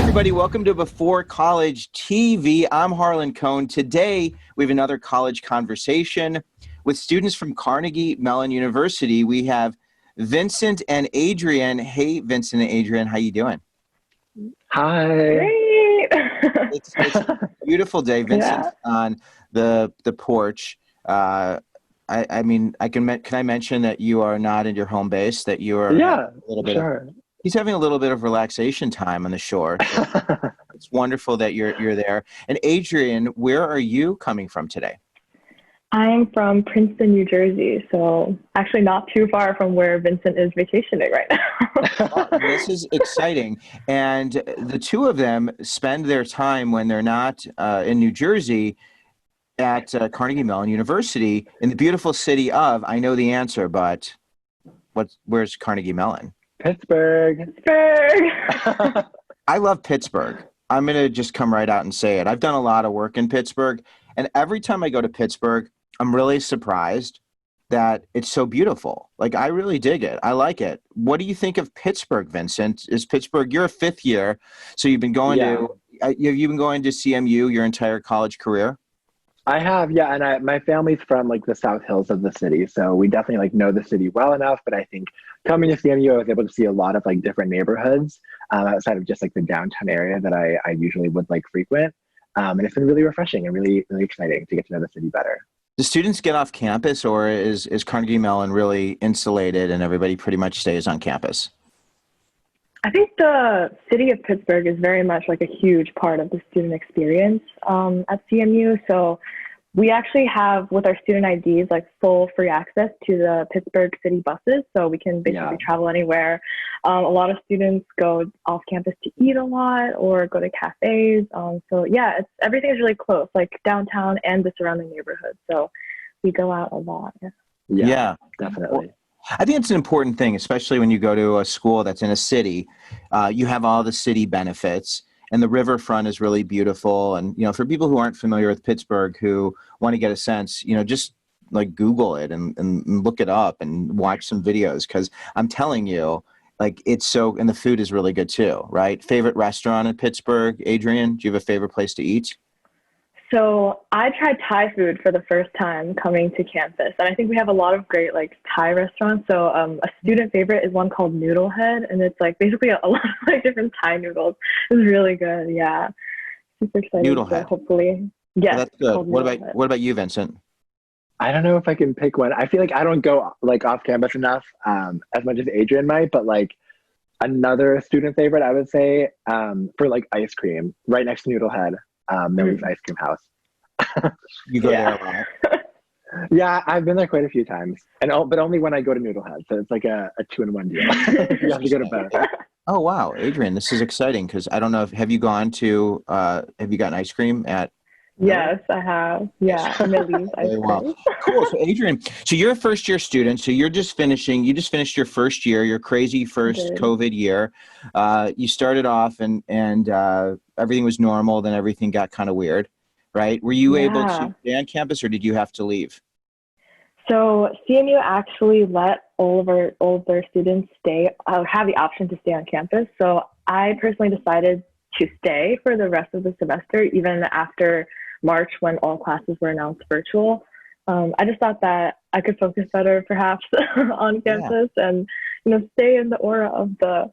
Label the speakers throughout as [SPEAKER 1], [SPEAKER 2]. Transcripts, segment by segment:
[SPEAKER 1] everybody. Welcome to Before College TV. I'm Harlan Cohn. Today, we have another college conversation with students from Carnegie Mellon University. We have Vincent and Adrienne. Hey, Vincent and Adrienne, how you doing?
[SPEAKER 2] Hi.
[SPEAKER 3] Great.
[SPEAKER 1] It's a beautiful day. Vincent's on the porch. Can I mention that you are not in your home base, that you are
[SPEAKER 2] Yeah,
[SPEAKER 1] a little bit
[SPEAKER 2] sure.
[SPEAKER 1] He's having a little bit of relaxation time on the shore. So it's wonderful that you're there. And Adrienne, where are you coming from today?
[SPEAKER 3] I'm from Princeton, New Jersey, so actually not too far from where Vincent is vacationing right now.
[SPEAKER 1] This is exciting. And the two of them spend their time when they're not in New Jersey at Carnegie Mellon University in the beautiful city of, I know the answer, but where's Carnegie Mellon?
[SPEAKER 2] Pittsburgh.
[SPEAKER 1] I love Pittsburgh. I'm going to just come right out and say it. I've done a lot of work in Pittsburgh, and every time I go to Pittsburgh, I'm really surprised that it's so beautiful. Like, I really dig it. I like it. What do you think of Pittsburgh, Vincent? Is Pittsburgh, you're a fifth year, so you've been going to CMU your entire college career?
[SPEAKER 2] I have, yeah, and my family's from like the South Hills of the city, so we definitely like know the city well enough. But I think coming to CMU, I was able to see a lot of like different neighborhoods outside of just like the downtown area that I usually would like frequent, and it's been really refreshing and really exciting to get to know the city better.
[SPEAKER 1] Do students get off campus, or is Carnegie Mellon really insulated and everybody pretty much stays on campus?
[SPEAKER 3] I think the city of Pittsburgh is very much like a huge part of the student experience at CMU. So we actually have, with our student IDs, like full free access to the Pittsburgh city buses. So we can basically travel anywhere. A lot of students go off campus to eat a lot or go to cafes. So yeah, everything is really close, like downtown and the surrounding neighborhood. So we go out a lot.
[SPEAKER 2] Yeah, definitely.
[SPEAKER 1] I think it's an important thing, especially when you go to a school that's in a city. You have all the city benefits, and the riverfront is really beautiful. And, for people who aren't familiar with Pittsburgh, who want to get a sense, just like Google it and look it up and watch some videos, because I'm telling you, like, and the food is really good too, right? Favorite restaurant in Pittsburgh, Adrienne? Do you have a favorite place to eat?
[SPEAKER 3] So I tried Thai food for the first time coming to campus, and I think we have a lot of great like Thai restaurants. So a student favorite is one called Noodlehead, and it's like basically a lot of like different Thai noodles. It's really good. Yeah, super excited.
[SPEAKER 1] Noodlehead.
[SPEAKER 3] Hopefully, yeah.
[SPEAKER 1] Well, that's good. What about you, Vincent?
[SPEAKER 2] I don't know if I can pick one. I feel like I don't go like off campus enough as much as Adrienne might, but like another student favorite, I would say for like ice cream, right next to Noodlehead. Millie's Ice Cream House.
[SPEAKER 1] You go there a lot.
[SPEAKER 2] Yeah, I've been there quite a few times, but only when I go to Noodlehead. So it's like a 2-in-1 deal. You have to go to both.
[SPEAKER 1] Oh wow, Adrienne, this is exciting because I don't know have you gotten ice cream at?
[SPEAKER 3] Yes, I have. Yeah, Millie's Ice Cream.
[SPEAKER 1] Well. Cool. So Adrienne, so you're a first year student. So you just finished your first year, your crazy first COVID year. You started off and everything was normal. Then everything got kind of weird, right? Were you able to stay on campus or did you have to leave?
[SPEAKER 3] So CMU actually let all of their students have the option to stay on campus. So I personally decided to stay for the rest of the semester, even after March when all classes were announced virtual. I just thought that I could focus better perhaps on campus and, stay in the aura of the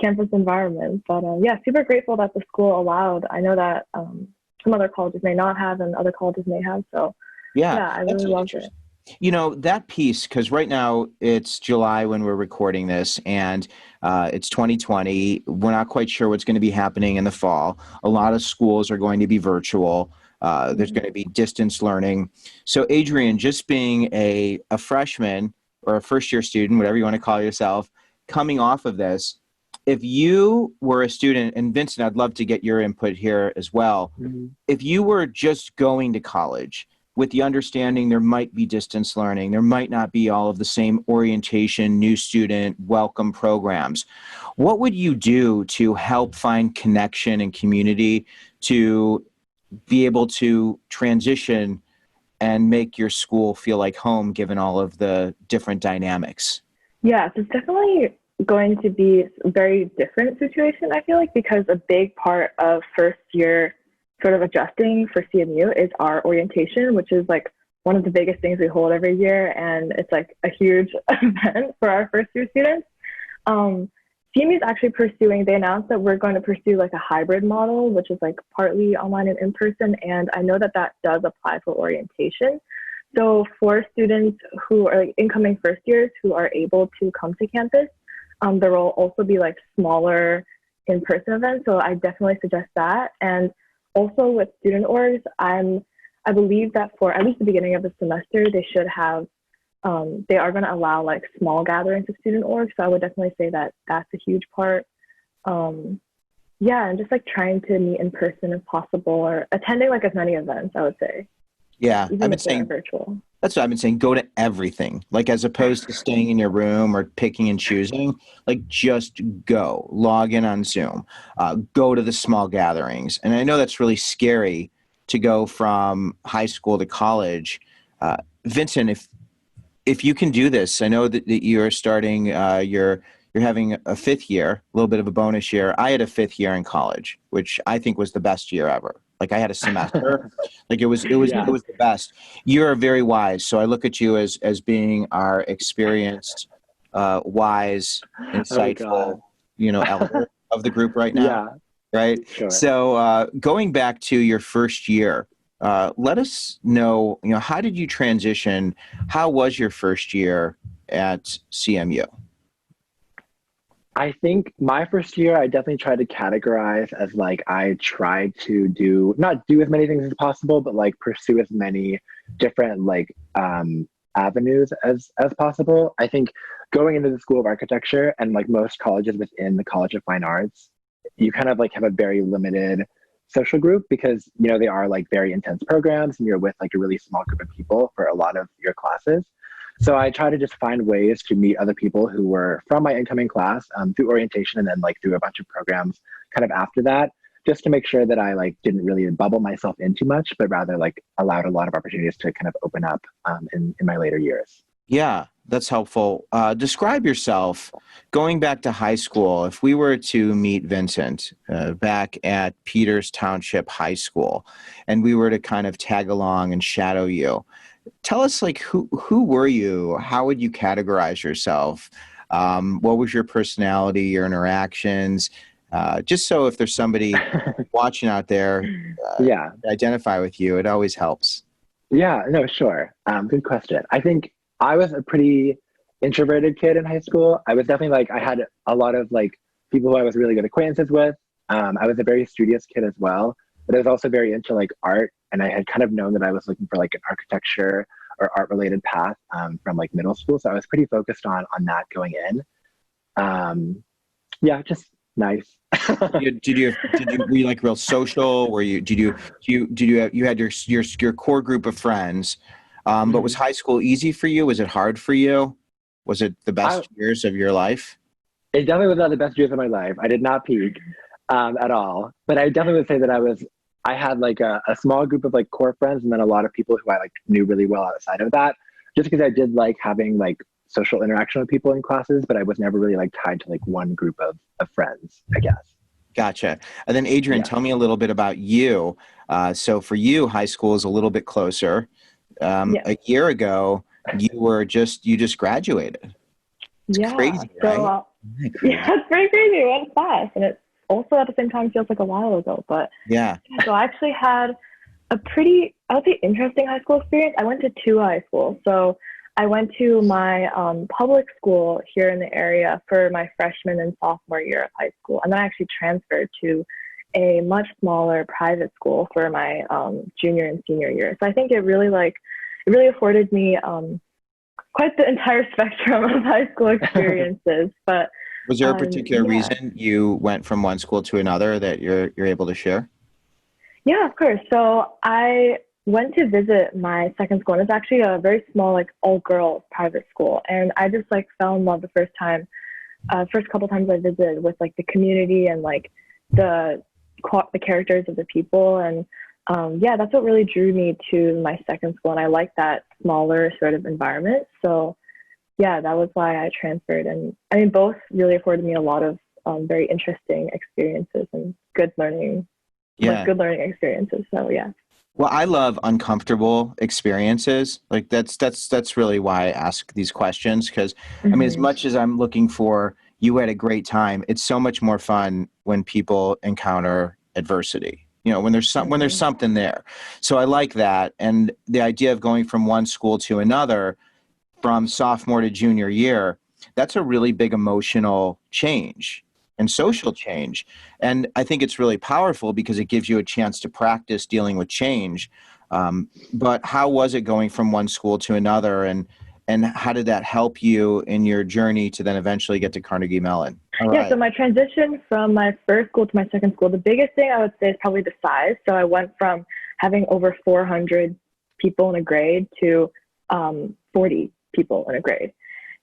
[SPEAKER 3] campus environment. But super grateful that the school allowed. I know that some other colleges may not have and other colleges may have. So I really loved it.
[SPEAKER 1] That piece, because right now it's July when we're recording this and it's 2020. We're not quite sure what's going to be happening in the fall. A lot of schools are going to be virtual. There's going to be distance learning. So Adrienne, just being a freshman or a first year student, whatever you want to call yourself, coming off of this, if you were a student, and Vincent, I'd love to get your input here as well. Mm-hmm. If you were just going to college with the understanding there might be distance learning, there might not be all of the same orientation, new student welcome programs, what would you do to help find connection and community to be able to transition and make your school feel like home given all of the different dynamics?
[SPEAKER 3] Yeah, so it's definitely going to be a very different situation, I feel like, because a big part of first year sort of adjusting for CMU is our orientation, which is like one of the biggest things we hold every year. And it's like a huge event for our first year students. CMU is actually they announced that we're going to pursue like a hybrid model, which is like partly online and in person. And I know that that does apply for orientation. So for students who are like incoming first years who are able to come to campus, there will also be like smaller in-person events. So I definitely suggest that. And also with student orgs, I believe that for at least the beginning of the semester, they should have, they are going to allow like small gatherings of student orgs. So I would definitely say that that's a huge part. Yeah, and just like trying to meet in person if possible, or attending like as many events, I would say.
[SPEAKER 1] Yeah,
[SPEAKER 3] Even
[SPEAKER 1] I've been
[SPEAKER 3] if they're
[SPEAKER 1] saying
[SPEAKER 3] virtual.
[SPEAKER 1] that's what I've been saying. Go to everything, like as opposed to staying in your room or picking and choosing. Like just go, log in on Zoom, go to the small gatherings. And I know that's really scary to go from high school to college. Vincent, if you can do this, I know that you're starting. You're having a fifth year, a little bit of a bonus year. I had a fifth year in college, which I think was the best year ever. Like I had a semester, like it was
[SPEAKER 2] Yeah.
[SPEAKER 1] the best. You're very wise, so I look at you as being our experienced, wise, insightful, elder of the group right now,
[SPEAKER 2] Yeah,
[SPEAKER 1] right?
[SPEAKER 2] sure.
[SPEAKER 1] So going back to your first year, let us know, how did you transition? How was your first year at CMU?
[SPEAKER 2] I think my first year, I definitely tried to categorize as like I tried to not do as many things as possible, but like pursue as many different like avenues as possible. I think going into the School of Architecture and like most colleges within the College of Fine Arts, you kind of like have a very limited social group because they are like very intense programs and you're with like a really small group of people for a lot of your classes. So I try to just find ways to meet other people who were from my incoming class through orientation and then like through a bunch of programs kind of after that, just to make sure that I like didn't really bubble myself in too much, but rather like allowed a lot of opportunities to kind of open up in my later years.
[SPEAKER 1] Yeah, that's helpful. Describe yourself going back to high school. If we were to meet Vincent back at Peters Township High School and we were to kind of tag along and shadow you, tell us like who were you? How would you categorize yourself? What was your personality, your interactions? Just so if there's somebody watching out there,
[SPEAKER 2] Yeah.
[SPEAKER 1] identify with you, it always helps.
[SPEAKER 2] Yeah, no, sure. Good question. I think I was a pretty introverted kid in high school. I was definitely like, I had a lot of like people who I was really good acquaintances with. I was a very studious kid as well, but I was also very into like art. And I had kind of known that I was looking for like an architecture or art related path from like middle school. So I was pretty focused on that going in. Yeah, just nice.
[SPEAKER 1] Were you like real social? Were you, you had your core group of friends, but was high school easy for you? Was it hard for you? Was it the best years of your life?
[SPEAKER 2] It definitely was not the best years of my life. I did not peak at all, but I definitely would say that I had like a small group of like core friends and then a lot of people who I like knew really well outside of that, just because I did like having like social interaction with people in classes, but I was never really like tied to like one group of friends, I guess.
[SPEAKER 1] Gotcha. And then Adrienne, tell me a little bit about you. So for you, high school is a little bit closer. A year ago, you just graduated. It's crazy, right?
[SPEAKER 3] Yeah, it's very crazy. It went fast, and it also at the same time feels like a while ago. But
[SPEAKER 1] yeah.
[SPEAKER 3] So I actually had a pretty, I would say, interesting high school experience. I went to two high schools. So I went to my public school here in the area for my freshman and sophomore year of high school, and then I actually transferred to a much smaller private school for my junior and senior year. So I think it really afforded me quite the entire spectrum of high school experiences. But
[SPEAKER 1] was there a particular reason you went from one school to another that you're able to share?
[SPEAKER 3] Yeah, of course. So I went to visit my second school, and it's actually a very small, like all-girls private school. And I just like fell in love the first couple times I visited with like the community and like the characters of the people. And that's what really drew me to my second school. And I like that smaller sort of environment. So yeah, that was why I transferred. And I mean, both really afforded me a lot of very interesting experiences and good learning,
[SPEAKER 1] Yeah.
[SPEAKER 3] good learning experiences. So yeah.
[SPEAKER 1] Well, I love uncomfortable experiences. Like that's really why I ask these questions. Because I mean, as much as I'm looking for you had a great time, it's so much more fun when people encounter adversity. You know, when there's something there. So I like that, and the idea of going from one school to another, from sophomore to junior year, that's a really big emotional change and social change. And I think it's really powerful because it gives you a chance to practice dealing with change. But how was it going from one school to another, and how did that help you in your journey to then eventually get to Carnegie Mellon? All
[SPEAKER 3] Yeah,
[SPEAKER 1] right.
[SPEAKER 3] so my transition from my first school to my second school, the biggest thing I would say is probably the size. So I went from having over 400 people in a grade to 40 people in a grade.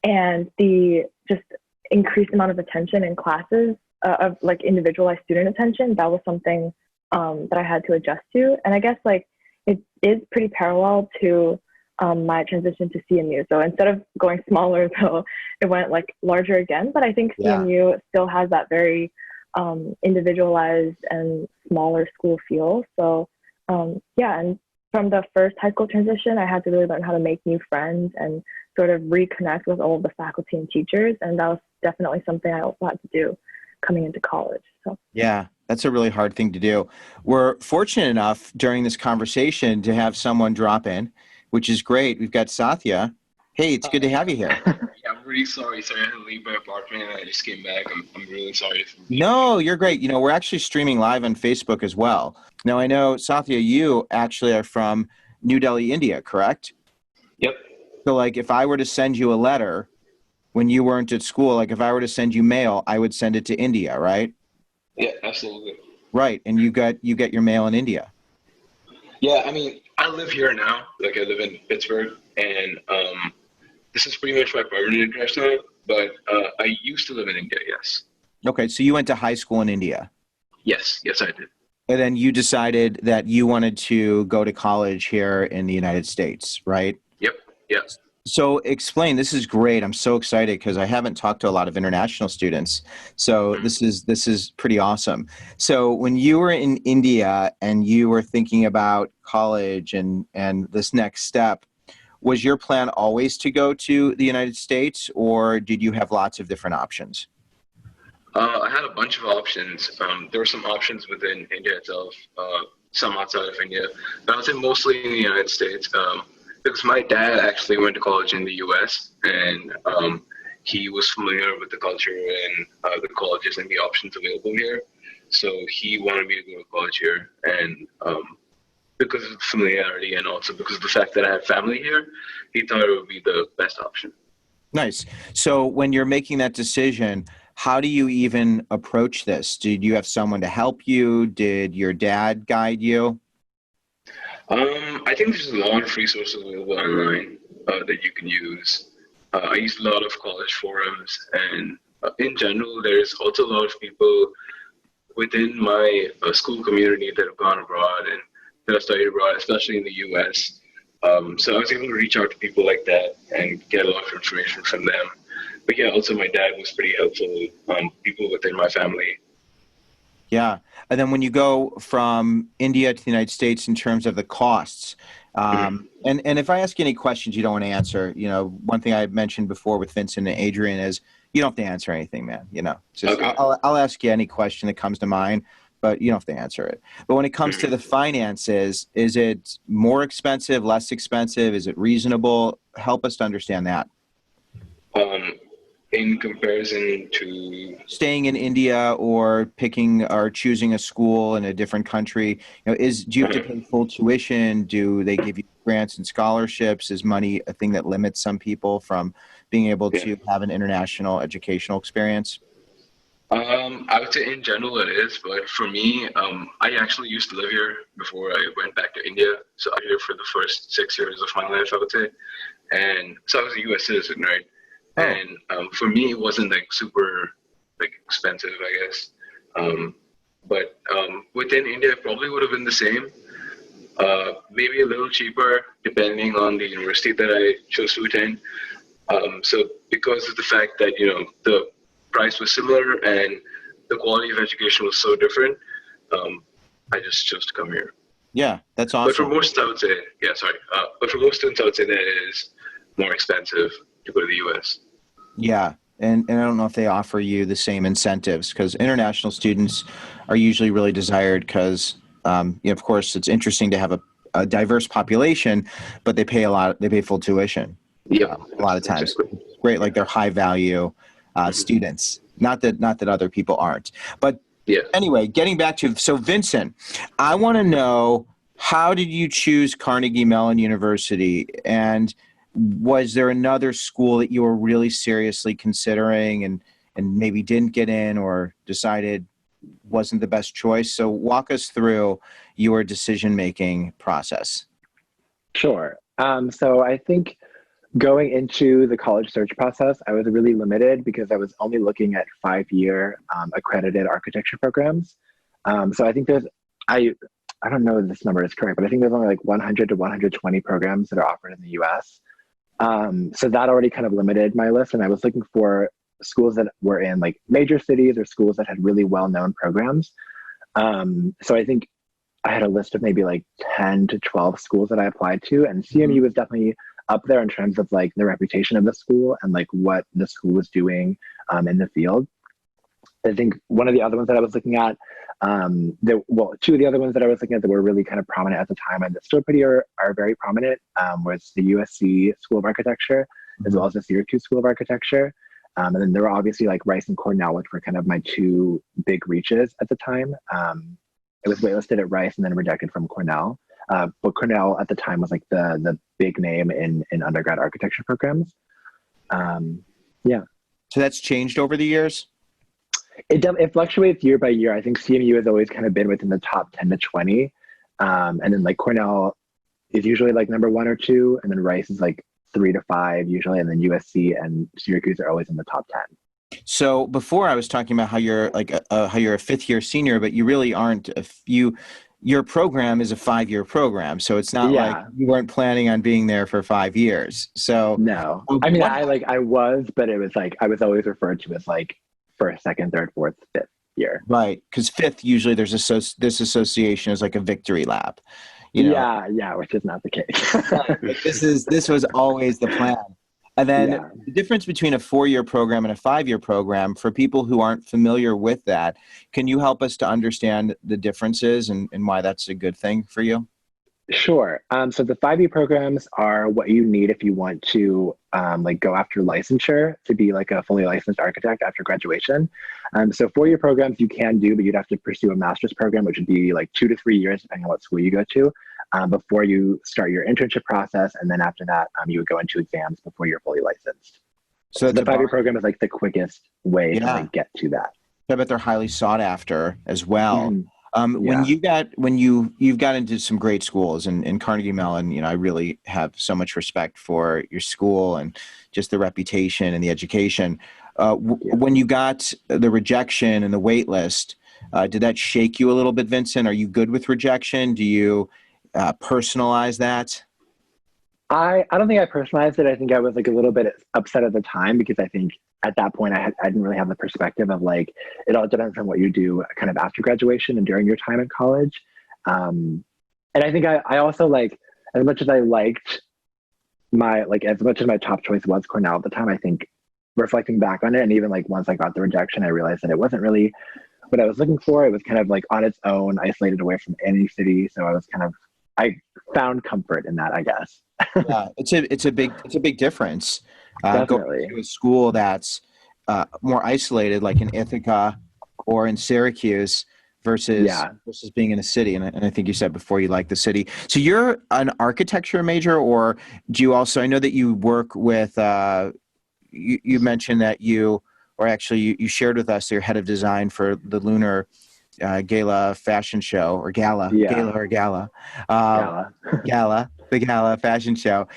[SPEAKER 3] And the just increased amount of attention in classes, of like individualized student attention, that was something that I had to adjust to. And I guess like it is pretty parallel to my transition to CMU. So instead of going smaller, though, it went like larger again. But I think CMU still has that very individualized and smaller school feel. So yeah, and from the first high school transition, I had to really learn how to make new friends and sort of reconnect with all of the faculty and teachers. And that was definitely something I also had to do coming into college. So
[SPEAKER 1] Yeah, that's a really hard thing to do. We're fortunate enough during this conversation to have someone drop in, which is great. We've got Sathya. Hey, it's good to have you here.
[SPEAKER 4] Yeah, I'm really sorry. Sorry, I had to leave my apartment and I just came back. I'm really sorry.
[SPEAKER 1] No, you're great. You know, we're actually streaming live on Facebook as well. Now, I know, Sathya, you actually are from New Delhi, India, correct?
[SPEAKER 4] Yep.
[SPEAKER 1] So, like, if I were to send you a letter when you weren't at school, like if I were to send you mail, I would send it to India, right?
[SPEAKER 4] Yeah, absolutely.
[SPEAKER 1] Right, and you get your mail in India.
[SPEAKER 4] Yeah, I mean, I live here now. Like, I live in Pittsburgh, and this is pretty much my permanent address now. But I used to live in India. Yes.
[SPEAKER 1] Okay, so you went to high school in India.
[SPEAKER 4] Yes, I did.
[SPEAKER 1] And then you decided that you wanted to go to college here in the United States, right?
[SPEAKER 4] Yep.
[SPEAKER 1] So explain, this is great. I'm so excited because I haven't talked to a lot of international students. So this is pretty awesome. So when you were in India and you were thinking about college and this next step, was your plan always to go to the United States, or did you have lots of different options?
[SPEAKER 4] I had a bunch of options. There were some options within India itself, some outside of India, but I would say mostly in the United States. Because my dad actually went to college in the U.S. and he was familiar with the culture and the colleges and the options available here. So he wanted me to go to college here, and because of the familiarity and also because of the fact that I have family here, he thought it would be the best option.
[SPEAKER 1] Nice. So when you're making that decision, how do you even approach this? Did you have someone to help you? Did your dad guide you?
[SPEAKER 4] I think there's a lot of resources available online that you can use. I use a lot of college forums, and in general, there's also a lot of people within my school community that have gone abroad and that have studied abroad, especially in the U.S. So I was able to reach out to people like that and get a lot of information from them. But yeah, also my dad was pretty helpful, people within my family.
[SPEAKER 1] Yeah. And then when you go from India to the United States in terms of the costs, and if I ask you any questions you don't want to answer, you know, one thing I mentioned before with Vincent and Adrienne is you don't have to answer anything, man. You know, just,
[SPEAKER 4] Okay.
[SPEAKER 1] I'll ask you any question that comes to mind, but you don't have to answer it. But when it comes to the finances, is it more expensive, less expensive? Is it reasonable? Help us to understand that.
[SPEAKER 4] In comparison to
[SPEAKER 1] Staying in India or picking or choosing a school in a different country, you know, do you have to pay full tuition? Do they give you grants and scholarships? Is money a thing that limits some people from being able to have an international educational experience?
[SPEAKER 4] I would say in general it is, but for me, I actually used to live here before I went back to India. So I was here for the first 6 years of my life, I would say. And so I was a U.S. citizen, right?
[SPEAKER 1] Oh.
[SPEAKER 4] And for me, it wasn't like super like expensive, I guess. But within India, it probably would have been the same. Maybe a little cheaper, depending on the university that I chose to attend. So because of the fact that, the price was similar and the quality of education was so different, I just chose to come here.
[SPEAKER 1] Yeah, that's
[SPEAKER 4] But for
[SPEAKER 1] awesome.
[SPEAKER 4] most, I would say, but for most students, I would say that it is more expensive to go to the U.S.
[SPEAKER 1] Yeah. And I don't know if they offer you the same incentives, because international students are usually really desired because, of course, it's interesting to have a diverse population, but they pay they pay full tuition
[SPEAKER 4] Yep.
[SPEAKER 1] a lot of times.
[SPEAKER 4] Exactly.
[SPEAKER 1] Great, like they're high value students. Not that other people aren't. But
[SPEAKER 4] Yeah.
[SPEAKER 1] anyway, getting back to, so Vincent, I want to know, how did you choose Carnegie Mellon University? And was there another school that you were really seriously considering and maybe didn't get in or decided wasn't the best choice? So walk us through your decision-making process.
[SPEAKER 2] Sure. So I think going into the college search process, I was really limited because I was only looking at 5-year accredited architecture programs. So I think I don't know if this number is correct, but I think there's only like 100 to 120 programs that are offered in the US. So that already kind of limited my list, and I was looking for schools that were in like major cities or schools that had really well-known programs. So I think I had a list of maybe like 10 to 12 schools that I applied to, and CMU was definitely up there in terms of like the reputation of the school and like what the school was doing in the field. I think one of the other ones that I was looking at, two of the other ones that I was looking at that were really kind of prominent at the time and that still are very prominent, was the USC School of Architecture, as well as the Syracuse School of Architecture. And then there were obviously like Rice and Cornell, which were kind of my two big reaches at the time. It was waitlisted at Rice and then rejected from Cornell. But Cornell at the time was like the big name in undergrad architecture programs. Yeah.
[SPEAKER 1] So that's changed over the years?
[SPEAKER 2] It fluctuates year by year. I think CMU has always kind of been within the top 10 to 20. And then like Cornell is usually like number 1 or 2. And then Rice is like 3 to 5 usually. And then USC and Syracuse are always in the top 10.
[SPEAKER 1] So before I was talking about how you're like how you're a 5th-year senior, but you really aren't. Your program is a 5-year program, so it's not like you weren't planning on being there for 5 years. So
[SPEAKER 2] no, I mean I was, but it was like I was always referred to as like first, second, third, fourth, 5th year.
[SPEAKER 1] Right, because 5th usually there's this association is like a victory lap.
[SPEAKER 2] Yeah, which is not the case.
[SPEAKER 1] This was always the plan. And then the difference between a 4-year program and a 5-year program, for people who aren't familiar with that, can you help us to understand the differences and why that's a good thing for you?
[SPEAKER 2] Sure. So the 5-year programs are what you need if you want to like go after licensure to be like a fully licensed architect after graduation. So 4-year programs you can do, but you'd have to pursue a master's program, which would be like 2 to 3 years, depending on what school you go to, before you start your internship process. And then after that, you would go into exams before you're fully licensed. So the 5-year program is like the quickest way to like get to that.
[SPEAKER 1] I bet they're highly sought after as well.
[SPEAKER 2] Mm-hmm.
[SPEAKER 1] When you've got into some great schools and Carnegie Mellon, I really have so much respect for your school and just the reputation and the education. When you got the rejection and the wait list, did that shake you a little bit, Vincent? Are you good with rejection? Do you personalize that?
[SPEAKER 2] I don't think I personalized it. I think I was like a little bit upset at the time because I think at that point I didn't really have the perspective of like, it all depends on what you do kind of after graduation and during your time in college. And I think I also like, as much as I liked as much as my top choice was Cornell at the time, I think reflecting back on it, and even like once I got the rejection, I realized that it wasn't really what I was looking for. It was kind of like on its own, isolated away from any city. So I found comfort in that, I guess.
[SPEAKER 1] Yeah, it's a big difference.
[SPEAKER 2] Definitely.
[SPEAKER 1] Going to a school that's more isolated, like in Ithaca or in Syracuse, versus being in a city. And I think you said before you like the city. So you're an architecture major, or do you also? I know that you work with. You mentioned that you shared with us you're head of design for the Lunar Gala fashion show, or Gala, the Gala fashion show.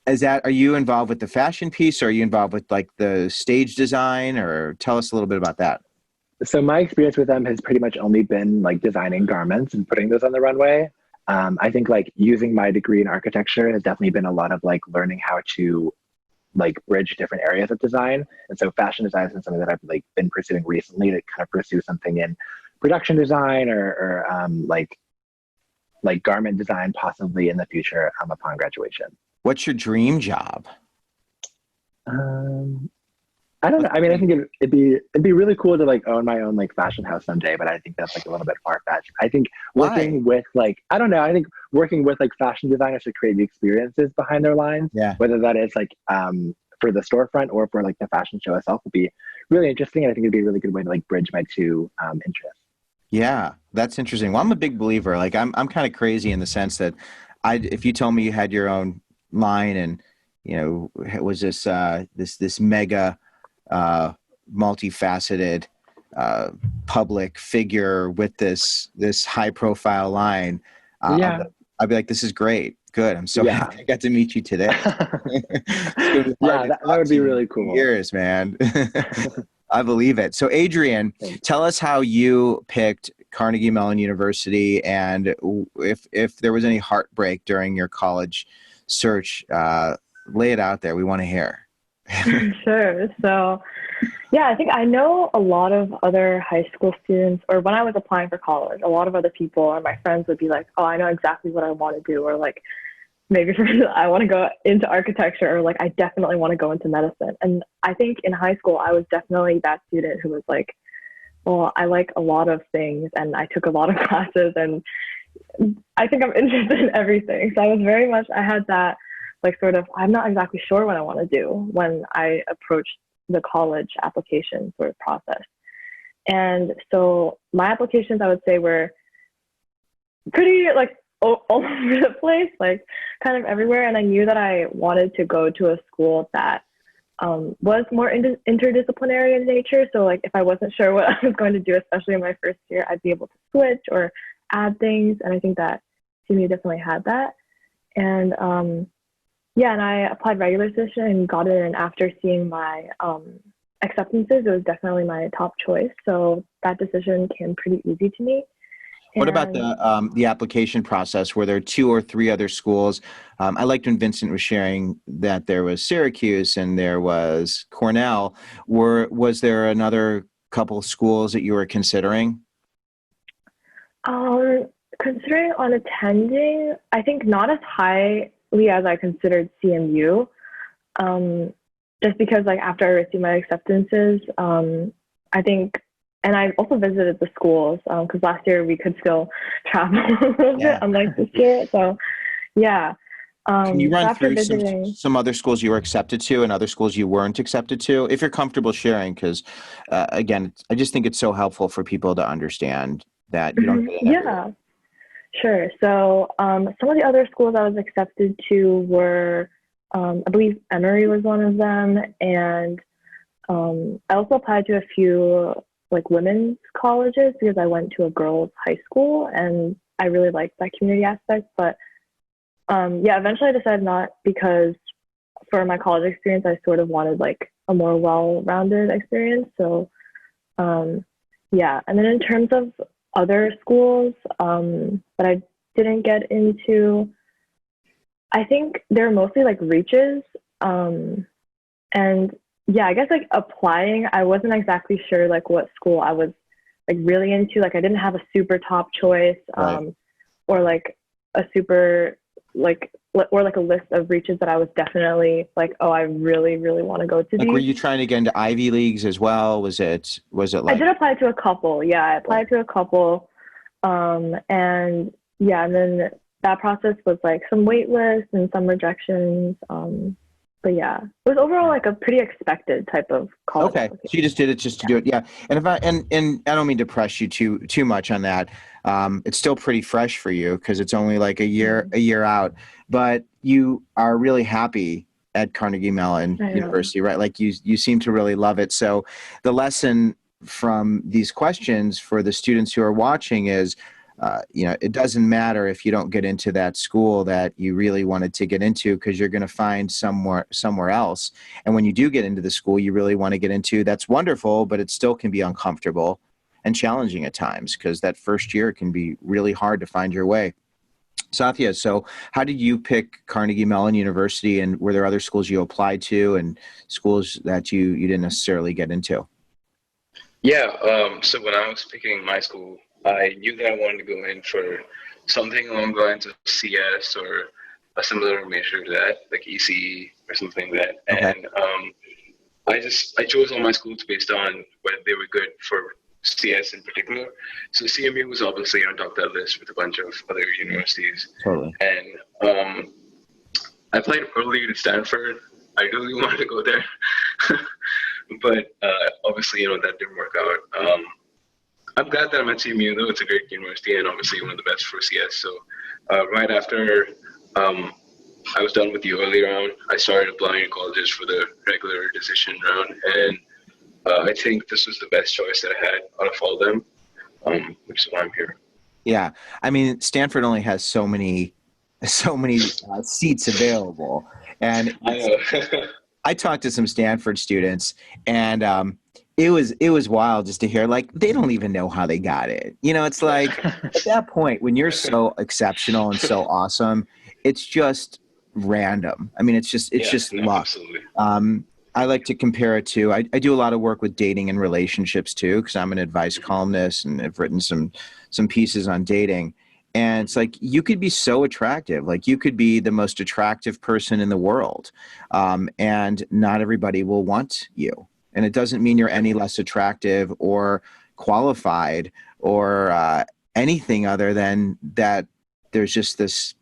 [SPEAKER 1] Are you involved with the fashion piece, or are you involved with like the stage design, or tell us a little bit about that?
[SPEAKER 2] So my experience with them has pretty much only been like designing garments and putting those on the runway. I think like using my degree in architecture has definitely been a lot of like learning how to like bridge different areas of design. And so fashion design has been something that I've like been pursuing recently to kind of pursue something in production design or like garment design possibly in the future upon graduation.
[SPEAKER 1] What's your dream job?
[SPEAKER 2] I don't know. I mean, I think it'd be really cool to like own my own like fashion house someday, but I think that's like a little bit far-fetched. I think working with like, I don't know, I think working with like fashion designers to create the experiences behind their lines, whether that is like for the storefront or for like the fashion show itself, would be really interesting. And I think it'd be a really good way to like bridge my two interests. Yeah,
[SPEAKER 1] that's interesting. Well, I'm a big believer. Like I'm kind of crazy in the sense that if you told me you had your own line and, you know, it was this mega multifaceted public figure with this high profile line, I'd be like, this is great. Good. I'm so happy I got to meet you today.
[SPEAKER 2] That would be really cool.
[SPEAKER 1] Years, man. I believe it. So Adrienne, tell us how you picked Carnegie Mellon University, and if there was any heartbreak during your college search, lay it out there. We want to hear.
[SPEAKER 3] Sure. So, yeah, I think I know a lot of other high school students, or when I was applying for college, a lot of other people or my friends would be like, oh, I know exactly what I want to do. Or like, maybe for me, I want to go into architecture, or like, I definitely want to go into medicine. And I think in high school, I was definitely that student who was like, well, I like a lot of things and I took a lot of classes and I think I'm interested in everything. So I was very much, I had that like sort of, I'm not exactly sure what I want to do when I approached the college application sort of process. And so my applications, I would say, were pretty like all over the place, like kind of everywhere. And I knew that I wanted to go to a school that was more interdisciplinary in nature. So like if I wasn't sure what I was going to do, especially in my first year, I'd be able to switch or add things. And I think that CMU definitely had that. And and I applied regular session and got it. And after seeing my acceptances, it was definitely my top choice. So that decision came pretty easy to me.
[SPEAKER 1] What about the application process? Were there 2 or 3 other schools? I liked when Vincent was sharing that there was Syracuse and there was Cornell. Was there another couple of schools that you were considering?
[SPEAKER 3] Considering on attending, I think not as highly as I considered CMU. Just because like after I received my acceptances, I think. And I also visited the schools because last year we could still travel a little bit, unlike this year. So, yeah.
[SPEAKER 1] Can you run through some other schools you were accepted to and other schools you weren't accepted to, if you're comfortable sharing? Because, again, I just think it's so helpful for people to understand that you don't get it everywhere.
[SPEAKER 3] Sure. So some of the other schools I was accepted to were, I believe Emory was one of them. And I also applied to a few like women's colleges because I went to a girls' high school and I really liked that community aspect. But eventually I decided not, because for my college experience, I sort of wanted like a more well-rounded experience. So and then in terms of other schools that I didn't get into, I think they're mostly like reaches. And yeah, I guess like applying, I wasn't exactly sure like what school I was like really into. Like I didn't have a super top choice or like a super like, or like a list of reaches that I was definitely like, oh, I really, really want to go to these.
[SPEAKER 1] Were you trying to get into Ivy Leagues as well? Was it like?
[SPEAKER 3] I did apply to a couple. Yeah, I applied to a couple. And then that process was like some wait lists and some rejections. But yeah, it was overall like a pretty expected type of college.
[SPEAKER 1] Okay, so you just did it just to do it, yeah. And if I don't mean to press you too much on that. It's still pretty fresh for you because it's only like a year out. But you are really happy at Carnegie Mellon University, right? Like you seem to really love it. So the lesson from these questions for the students who are watching is, it doesn't matter if you don't get into that school that you really wanted to get into, because you're going to find somewhere else. And when you do get into the school you really want to get into, that's wonderful, but it still can be uncomfortable and challenging at times because that first year can be really hard to find your way. Sathya, so how did you pick Carnegie Mellon University, and were there other schools you applied to and schools that you didn't necessarily get into?
[SPEAKER 4] Yeah, so when I was picking my school, I knew that I wanted to go in for something along the lines of CS or a similar major to that, like ECE or something like that.
[SPEAKER 1] Okay.
[SPEAKER 4] And I chose all my schools based on whether they were good for CS in particular. So CMU was obviously on top of that list with a bunch of other universities.
[SPEAKER 1] Totally.
[SPEAKER 4] And I applied early to Stanford. I really wanted to go there, but obviously, that didn't work out. I'm glad that I'm at CMU, though. It's a great university and obviously one of the best for CS. So right after I was done with the early round, I started applying to colleges for the regular decision round, and I think this was the best choice that I had out of all of them, which is why I'm here.
[SPEAKER 1] Yeah, I mean, Stanford only has so many seats available, and
[SPEAKER 4] I know.
[SPEAKER 1] I talked to some Stanford students, and it was wild just to hear, like, they don't even know how they got it. It's like at that point when you're so exceptional and so awesome, it's just random. I mean, it's just luck.
[SPEAKER 4] Absolutely.
[SPEAKER 1] I like to compare it to, I do a lot of work with dating and relationships too, because I'm an advice columnist and I've written some pieces on dating. And it's like, you could be so attractive, like you could be the most attractive person in the world. And not everybody will want you. And it doesn't mean you're any less attractive or qualified or anything other than that. There's just this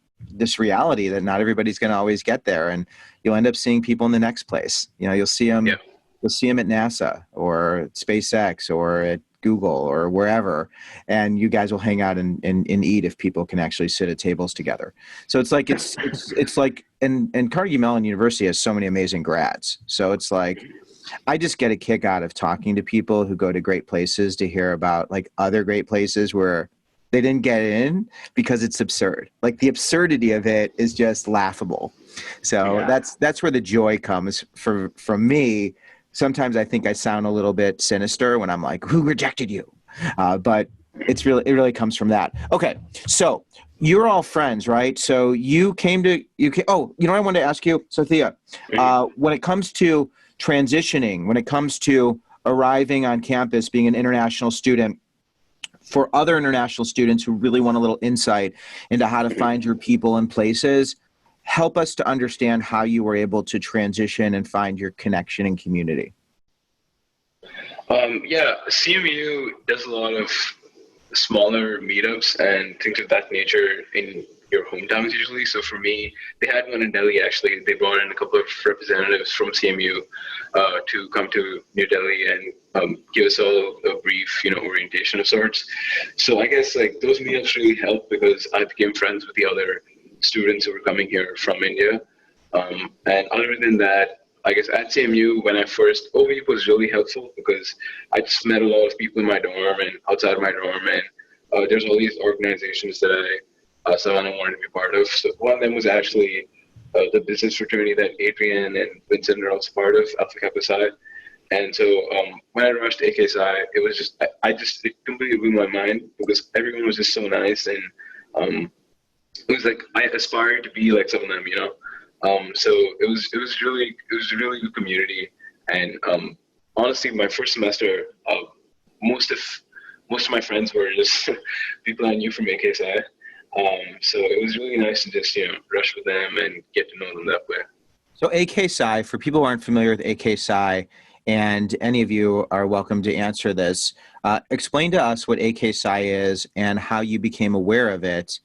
[SPEAKER 1] reality that not everybody's going to always get there, and you'll end up seeing people in the next place. You'll see them. Yeah. You'll see them at NASA or at SpaceX or at Google or wherever, and you guys will hang out and eat if people can actually sit at tables together. So it's like it's like, and Carnegie Mellon University has so many amazing grads. So it's like, I just get a kick out of talking to people who go to great places to hear about like other great places where they didn't get in because it's absurd. Like the absurdity of it is just laughable. So yeah. That's where the joy comes from me. Sometimes I think I sound a little bit sinister when I'm like, who rejected you? But it really comes from that. Okay. So you're all friends, right? So you came to, oh, I wanted to ask you, Sathya, when it comes to transitioning, when it comes to arriving on campus, being an international student, for other international students who really want a little insight into how to find your people and places, help us to understand how you were able to transition and find your connection and community.
[SPEAKER 4] Yeah, CMU does a lot of smaller meetups and things of that nature in your hometowns usually. So for me, they had one in Delhi actually. They brought in a couple of representatives from CMU to come to New Delhi and give us all a brief, orientation of sorts. So I guess like those meetups really helped because I became friends with the other students who were coming here from India. And other than that, I guess at CMU, when I first, OVEEP was really helpful because I just met a lot of people in my dorm and outside of my dorm, and there's all these organizations that I wanted to be part of. So one of them was actually the business fraternity that Adrienne and Vincent are also part of, Alpha Kappa Psi. And so when I rushed AK Psi, it was just, it completely blew my mind because everyone was just so nice, and it was like I aspired to be like some of them, So it was a really good community, and honestly, my first semester, most of my friends were just people I knew from AK Psi. So it was really nice to just rush with them and get to know them that way.
[SPEAKER 1] So AK Psi, for people who aren't familiar with AK Psi, and any of you are welcome to answer this, explain to us what AK Psi is and how you became aware of it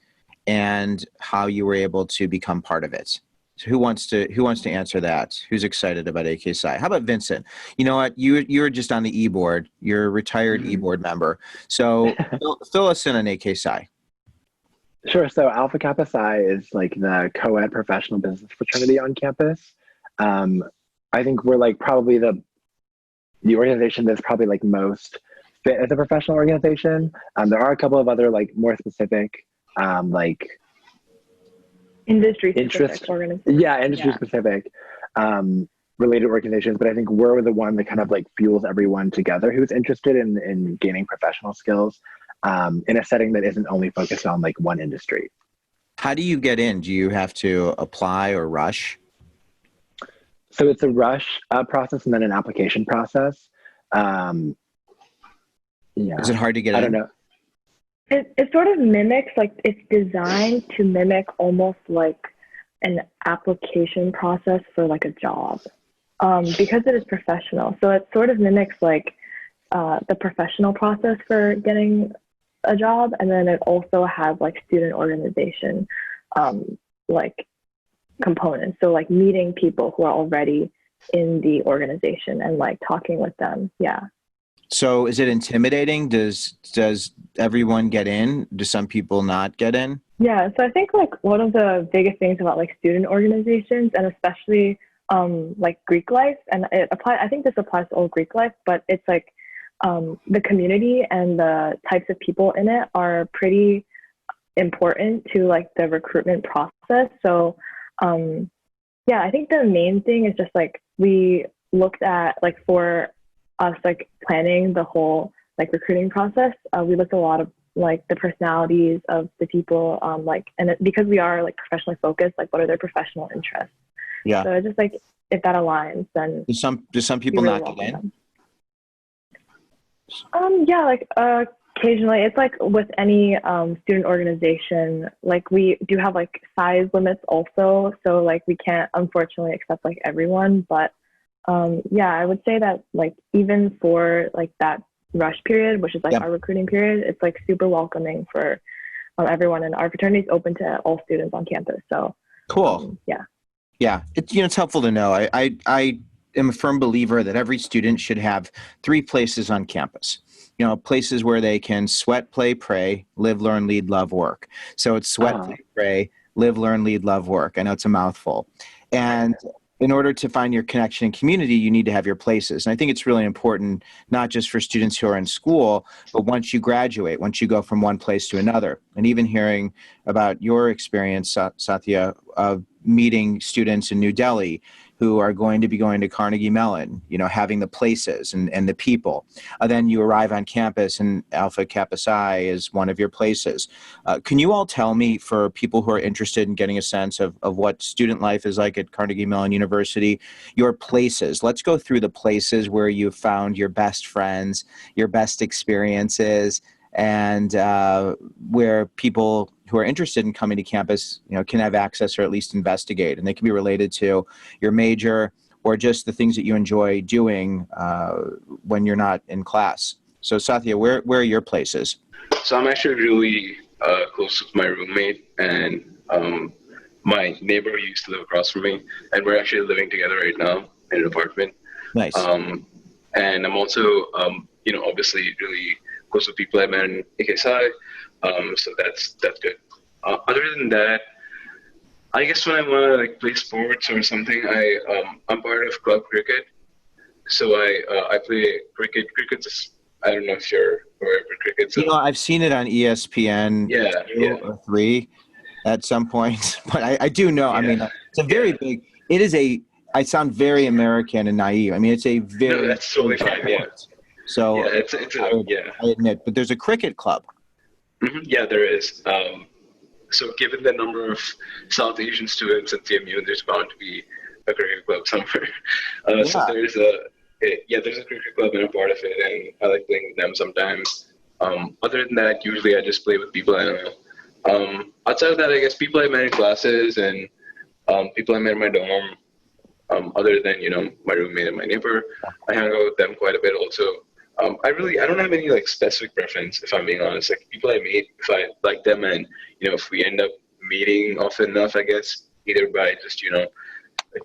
[SPEAKER 1] and how you were able to become part of it. So who wants to answer that? Who's excited about AK Psi? How about Vincent? You know what? You're just on the e-board. You're a retired e-board member. So fill us in on AK Psi.
[SPEAKER 2] Sure. So Alpha Kappa Psi is like the co-ed professional business fraternity on campus. I think we're like probably the organization that's probably like most fit as a professional organization. There are a couple of other like more specific like
[SPEAKER 3] industry specific related organizations, but I think we're the one that kind of like fuels everyone together who's interested in gaining professional skills in a setting that isn't only focused on like one industry.
[SPEAKER 1] How do you get in? Do you have to apply or rush?
[SPEAKER 2] So it's a rush process and then an application process. Yeah.
[SPEAKER 1] Is it hard to get
[SPEAKER 2] I
[SPEAKER 1] in?
[SPEAKER 2] don't know.
[SPEAKER 3] It sort of mimics, like, it's designed to mimic almost like an application process for like a job, because it is professional. So it sort of mimics like the professional process for getting a job, and then it also has like student organization like components. So like meeting people who are already in the organization and like talking with them. Yeah.
[SPEAKER 1] So is it intimidating? Does everyone get in? Do some people not get in?
[SPEAKER 3] Yeah, so I think like one of the biggest things about like student organizations, and especially like Greek life, and I think this applies to all Greek life, but it's like the community and the types of people in it are pretty important to like the recruitment process. So yeah, I think the main thing is just like we looked at, like, for us, like planning the whole like recruiting process, we looked a lot of like the personalities of the people, like, and because we are like professionally focused, like what are their professional interests.
[SPEAKER 1] Yeah.
[SPEAKER 3] So it's just like, if that aligns, then
[SPEAKER 1] Do some people
[SPEAKER 3] really
[SPEAKER 1] not get in?
[SPEAKER 3] Yeah, like occasionally. It's like with any student organization, like we do have like size limits also, so like we can't unfortunately accept like everyone, but yeah, I would say that like even for like that rush period, which is like our recruiting period, it's like super welcoming for everyone, and our fraternity is open to all students on campus. So
[SPEAKER 1] Cool.
[SPEAKER 3] Yeah,
[SPEAKER 1] It's helpful to know. I am a firm believer that every student should have 3 places on campus. Places where they can sweat, play, pray, live, learn, lead, love, work. So it's sweat, play, pray, live, learn, lead, love, work. I know it's a mouthful. And in order to find your connection and community, you need to have your places. And I think it's really important, not just for students who are in school, but once you graduate, once you go from one place to another. And even hearing about your experience, Sathya, of meeting students in New Delhi who are going to be going to Carnegie Mellon, having the places and the people. Then you arrive on campus and Alpha Kappa Psi is one of your places. Can you all tell me, for people who are interested in getting a sense of what student life is like at Carnegie Mellon University, your places? Let's go through the places where you found your best friends, your best experiences, and where people who are interested in coming to campus, can have access or at least investigate. And they can be related to your major or just the things that you enjoy doing when you're not in class. So Sathya, where are your places?
[SPEAKER 4] So I'm actually really close with my roommate, and my neighbor who used to live across from me, and we're actually living together right now in an apartment.
[SPEAKER 1] Nice.
[SPEAKER 4] And I'm also, obviously really close with people I met in HSI. So that's good. Other than that, I guess when I want to like play sports or something, I'm part of club cricket. So I play cricket. Cricket's, I don't know if you're aware of cricket. So,
[SPEAKER 1] I've seen it on ESPN 2 or 3 at some point, but I do know. I mean, it's a very big. It is I sound very American and naive. I mean, it's a very.
[SPEAKER 4] No, that's totally fine. Yeah.
[SPEAKER 1] So I admit, but there's a cricket club.
[SPEAKER 4] Mm-hmm. Yeah, there is. So given the number of South Asian students at CMU, there's bound to be a cricket club somewhere. So there's a cricket club and I'm part of it, and I like playing with them sometimes. Other than that, usually I just play with people I know. Outside of that, I guess people I met in classes and people I met in my dorm. Other than my roommate and my neighbor, I hang out with them quite a bit also. I don't have any like specific preference, if I'm being honest. Like people I meet, if I like them, and if we end up meeting often enough, I guess either by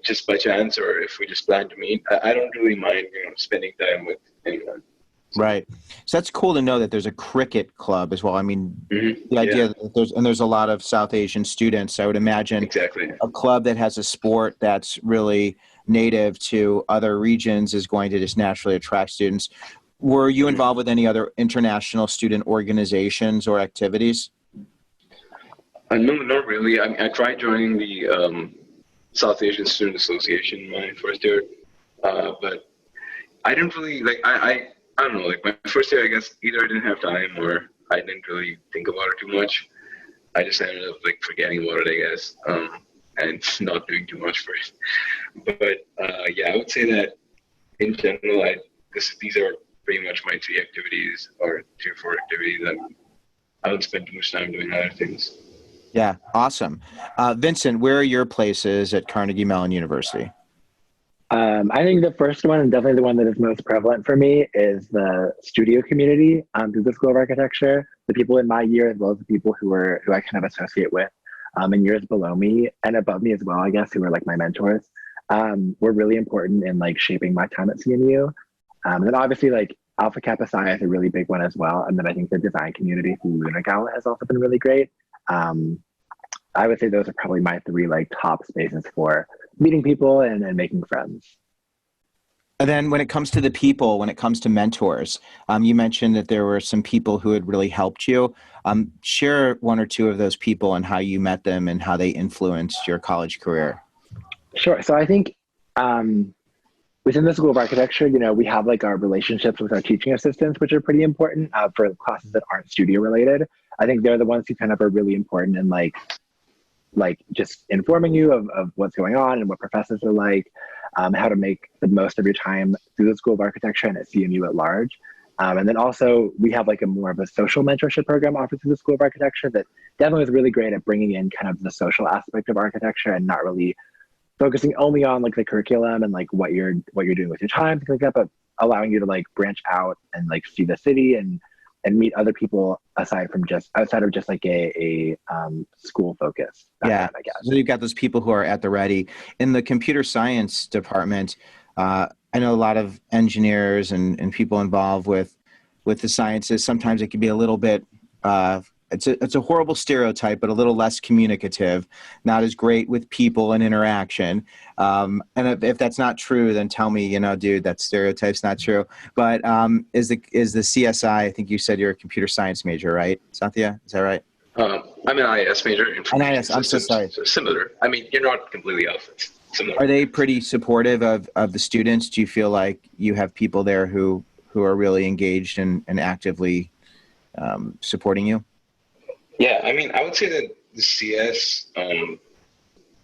[SPEAKER 4] just by chance, or if we just plan to meet, I don't really mind spending time with anyone.
[SPEAKER 1] Right. So that's cool to know that there's a cricket club as well. I mean, the idea that there's a lot of South Asian students. I would imagine a club that has a sport that's really native to other regions is going to just naturally attract students. Were you involved with any other international student organizations or activities?
[SPEAKER 4] No, not really. I tried joining the South Asian Student Association my first year, but I didn't really I don't know. Like my first year, I guess either I didn't have time or I didn't really think about it too much. I just ended up like forgetting about it, I guess, and not doing too much for it. But yeah, I would say that in general, these are pretty much my three activities or 3 or 4 activities that I don't spend too much time doing other things.
[SPEAKER 1] Yeah, awesome. Vincent, where are your places at Carnegie Mellon University?
[SPEAKER 2] I think the first one, and definitely the one that is most prevalent for me, is the studio community through the School of Architecture. The people in my year, as well as the people who I kind of associate with in years below me and above me as well, I guess, who are like my mentors, were really important in like shaping my time at CMU. And then obviously like Alpha Kappa Psi is a really big one as well. And then I think the design community through Lunar Gala has also been really great. I would say those are probably my 3 like top spaces for meeting people and making friends.
[SPEAKER 1] And then when it comes to the people, when it comes to mentors, you mentioned that there were some people who had really helped you. Share 1 or 2 of those people and how you met them and how they influenced your college career.
[SPEAKER 2] Sure. So I think within the School of Architecture, you know, we have like our relationships with our teaching assistants, which are pretty important for classes that aren't studio related. I think they're the ones who kind of are really important in like just informing you of what's going on and what professors are like, how to make the most of your time through the School of Architecture and at CMU at large. And then also we have like a more of a social mentorship program offered through the School of Architecture that definitely is really great at bringing in kind of the social aspect of architecture and not really focusing only on like the curriculum and like what you're doing with your time, things like that, but allowing you to like branch out and like see the city and meet other people outside of just like a school focus.
[SPEAKER 1] Yeah,
[SPEAKER 2] I guess.
[SPEAKER 1] so you've got those people who are at the ready. In the computer science department, I know a lot of engineers and people involved with the sciences. Sometimes it can be a little bit, it's a horrible stereotype, but a little less communicative, not as great with people and interaction. And if that's not true, then tell me, you know, dude, that stereotype's not true. But is the CSI, I think you said you're a computer science major, right? Sathya, is that right?
[SPEAKER 4] I'm an IS major.
[SPEAKER 1] IS, I'm so sorry.
[SPEAKER 4] So similar. I mean, you're not completely off. It's similar.
[SPEAKER 1] Are they pretty supportive of the students? Do you feel like you have people there who are really engaged and actively supporting you?
[SPEAKER 4] Yeah, I mean, I would say that the CS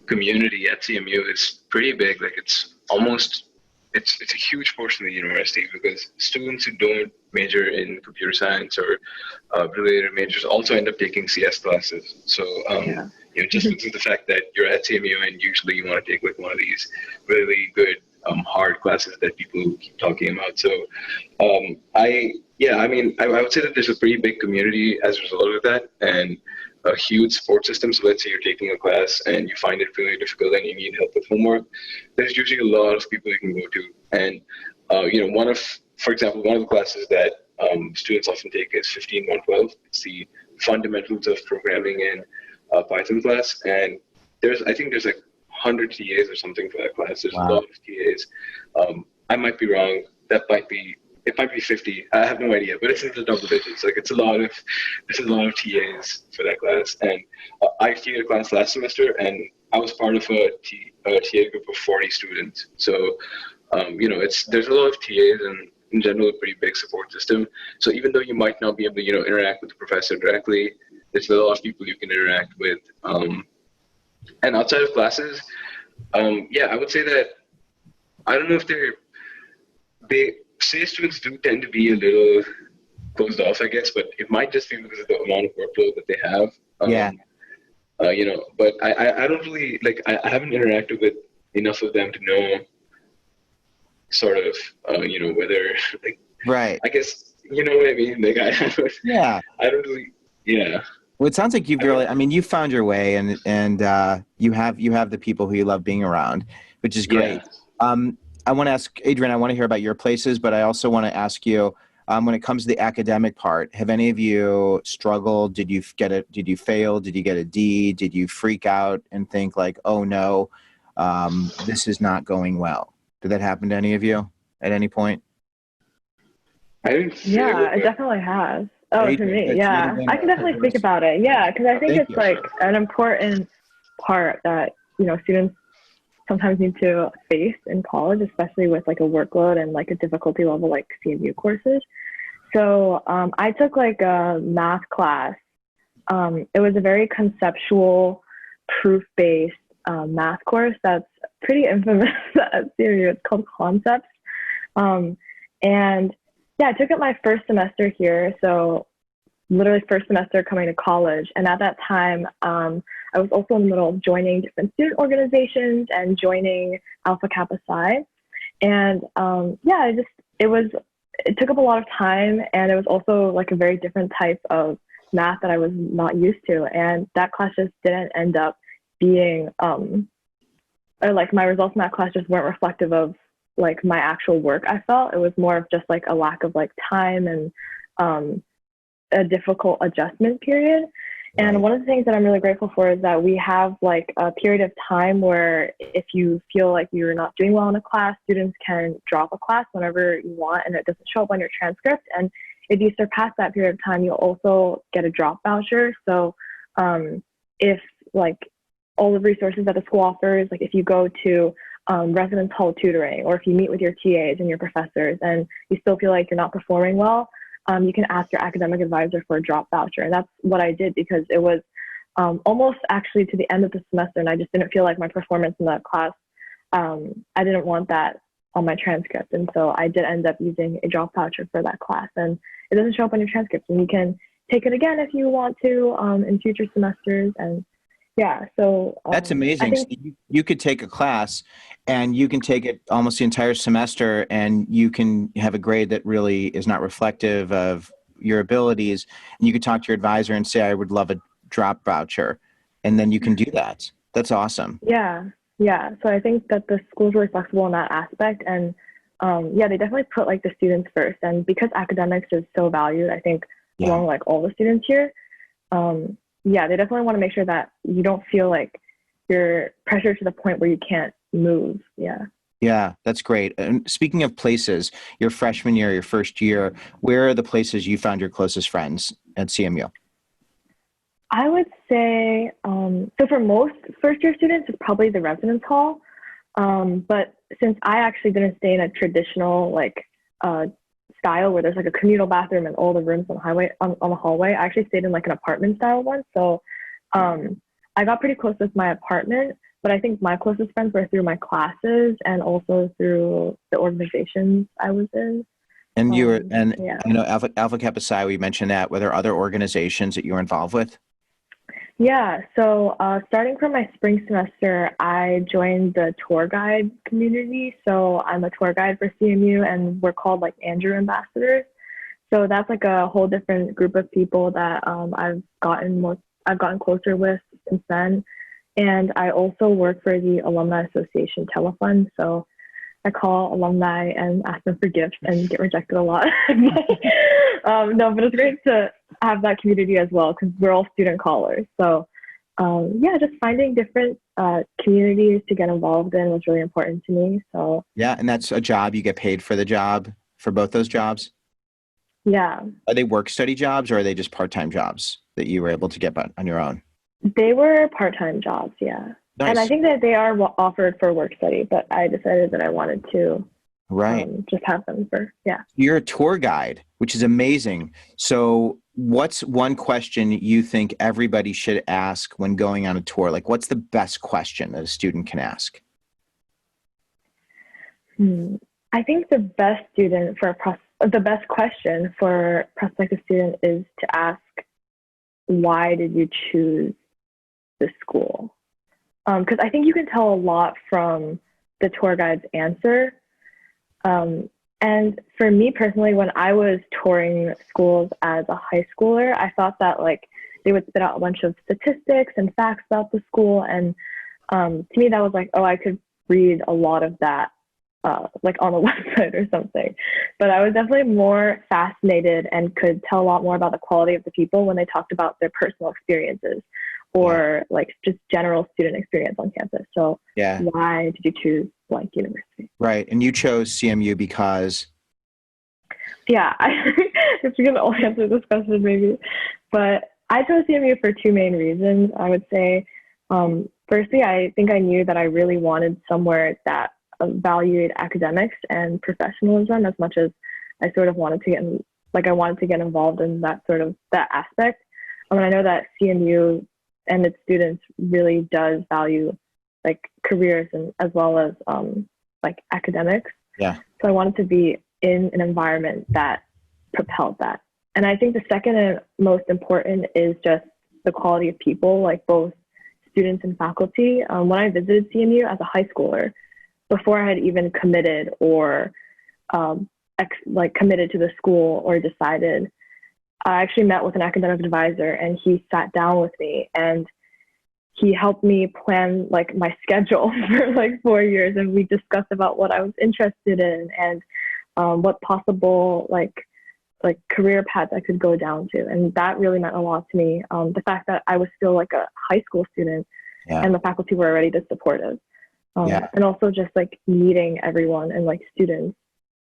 [SPEAKER 4] community at CMU is pretty big. Like it's a huge portion of the university because students who don't major in computer science or related majors also end up taking CS classes. So, you know, just because of the fact that you're at CMU and usually you want to take like one of these really good hard classes that people keep talking about. So, I would say that there's a pretty big community as a result of that and a huge support system. So let's say you're taking a class and you find it really difficult and you need help with homework. There's usually a lot of people you can go to. And, you know, for example, one of the classes that students often take is 15.112. It's the fundamentals of programming in Python class. And I think there's like 100 TAs or something for that class. There's a lot of TAs. I might be wrong. It might be 50. I have no idea, but it's in the double digits. Like it's a lot of TAs for that class. And I TA'd a class last semester, and I was part of a TA group of 40 students. So, you know, there's a lot of TAs and in general a pretty big support system. So even though you might not be able to, you know, interact with the professor directly, there's a lot of people you can interact with. And outside of classes, I would say that I don't know if they say students do tend to be a little closed off, I guess, but it might just be because of the amount of workload that they have. You know, but I don't really I haven't interacted with enough of them to know sort of you know, whether
[SPEAKER 1] right.
[SPEAKER 4] I guess you know what I mean. Like I don't really.
[SPEAKER 1] Well, it sounds like you've you found your way and you have the people who you love being around, which is great. I want to ask Adrienne, I want to hear about your places, but I also want to ask you, when it comes to the academic part, have any of you struggled? Did you fail? Did you get a D? Did you freak out and think like, oh no, this is not going well? Did that happen to any of you at any point?
[SPEAKER 3] Yeah, it definitely has. Oh, to me, yeah. I can definitely speak about it. Yeah, because I think it's like an important part that, you know, students sometimes need to face in college, especially with like a workload and like a difficulty level like CMU courses. So I took like a math class it was a very conceptual, proof-based math course that's pretty infamous at CMU. It's called Concepts. And yeah, I took it my first semester here. So literally first semester coming to college. And at that time, I was also in the middle of joining different student organizations and joining Alpha Kappa Psi. And yeah, it took up a lot of time, and it was also like a very different type of math that I was not used to. And that class just didn't end up being, or like my results in that class just weren't reflective of like my actual work. I felt it was more of just like a lack of like time and a difficult adjustment period. And one of the things that I'm really grateful for is that we have like a period of time where if you feel like you're not doing well in a class, students can drop a class whenever you want, and it doesn't show up on your transcript. And if you surpass that period of time, you'll also get a drop voucher. So if like all the resources that the school offers, like if you go to residence hall tutoring, or if you meet with your TAs and your professors and you still feel like you're not performing well, you can ask your academic advisor for a drop voucher. And that's what I did, because it was almost actually to the end of the semester, and I just didn't feel like my performance in that class, I didn't want that on my transcript. And so I did end up using a drop voucher for that class, and it doesn't show up on your transcript, and you can take it again if you want to in future semesters. And yeah, so
[SPEAKER 1] that's amazing. So you could take a class and you can take it almost the entire semester, and you can have a grade that really is not reflective of your abilities. And you could talk to your advisor and say, I would love a drop voucher. And then you can do that. That's awesome.
[SPEAKER 3] Yeah. Yeah. So I think that the school's really flexible in that aspect. And yeah, they definitely put like the students first. And because academics is so valued, I think among like all the students here, yeah, they definitely want to make sure that you don't feel like you're pressured to the point where you can't move. Yeah.
[SPEAKER 1] Yeah, that's great. And speaking of places, your freshman year, your first year, where are the places you found your closest friends at CMU?
[SPEAKER 3] I would say, so for most first year students, it's probably the residence hall. But since I actually didn't stay in a traditional like style where there's like a communal bathroom and all the rooms on the hallway, I actually stayed in like an apartment style one. So I got pretty close with my apartment, but I think my closest friends were through my classes and also through the organizations I was in.
[SPEAKER 1] And you were,
[SPEAKER 3] yeah.
[SPEAKER 1] you know, Alpha Kappa Psi, we mentioned that. Were there other organizations that you were involved with?
[SPEAKER 3] Yeah, so starting from my spring semester, I joined the tour guide community. So I'm a tour guide for CMU, and we're called like Andrew ambassadors. So that's like a whole different group of people that I've gotten closer with since then. And I also work for the Alumni Association Telefund. So I call alumni and ask them for gifts and get rejected a lot. No, but it's great to have that community as well, because we're all student callers. So yeah, just finding different communities to get involved in was really important to me. So
[SPEAKER 1] yeah, and that's a job, you get paid for the job, for both those jobs?
[SPEAKER 3] Yeah.
[SPEAKER 1] Are they work study jobs, or are they just part-time jobs that you were able to get on your own?
[SPEAKER 3] They were part-time jobs, yeah.
[SPEAKER 1] Nice.
[SPEAKER 3] And I think that they are offered for work study, but I decided that I wanted to just have them for, yeah.
[SPEAKER 1] You're a tour guide, which is amazing. So what's one question you think everybody should ask when going on a tour? Like, what's the best question that a student can ask?
[SPEAKER 3] I think the best question for a prospective student is to ask, why did you choose this school? Because I think you can tell a lot from the tour guide's answer. And for me personally, when I was touring schools as a high schooler, I thought that like they would spit out a bunch of statistics and facts about the school. And to me, that was like, oh, I could read a lot of that like on the website or something. But I was definitely more fascinated and could tell a lot more about the quality of the people when they talked about their personal experiences or like just general student experience on campus. So why did you choose blank university?
[SPEAKER 1] Right. And you chose CMU because?
[SPEAKER 3] Yeah, if you're going to only answer this question maybe. But I chose CMU for two main reasons, I would say. Firstly, I think I knew that I really wanted somewhere that valued academics and professionalism as much as I sort of wanted to get involved in that aspect. And I know that CMU and its students really does value like careers and as well as like academics.
[SPEAKER 1] Yeah.
[SPEAKER 3] So I wanted to be in an environment that propelled that. And I think the second and most important is just the quality of people, like both students and faculty. When I visited CMU as a high schooler, before I had even committed or committed to the school or decided, I actually met with an academic advisor, and he sat down with me and he helped me plan like my schedule for like 4 years, and we discussed about what I was interested in and what possible like career paths I could go down to. And that really meant a lot to me. The fact that I was still like a high school student and the faculty were already this supportive. And also just like meeting everyone and like students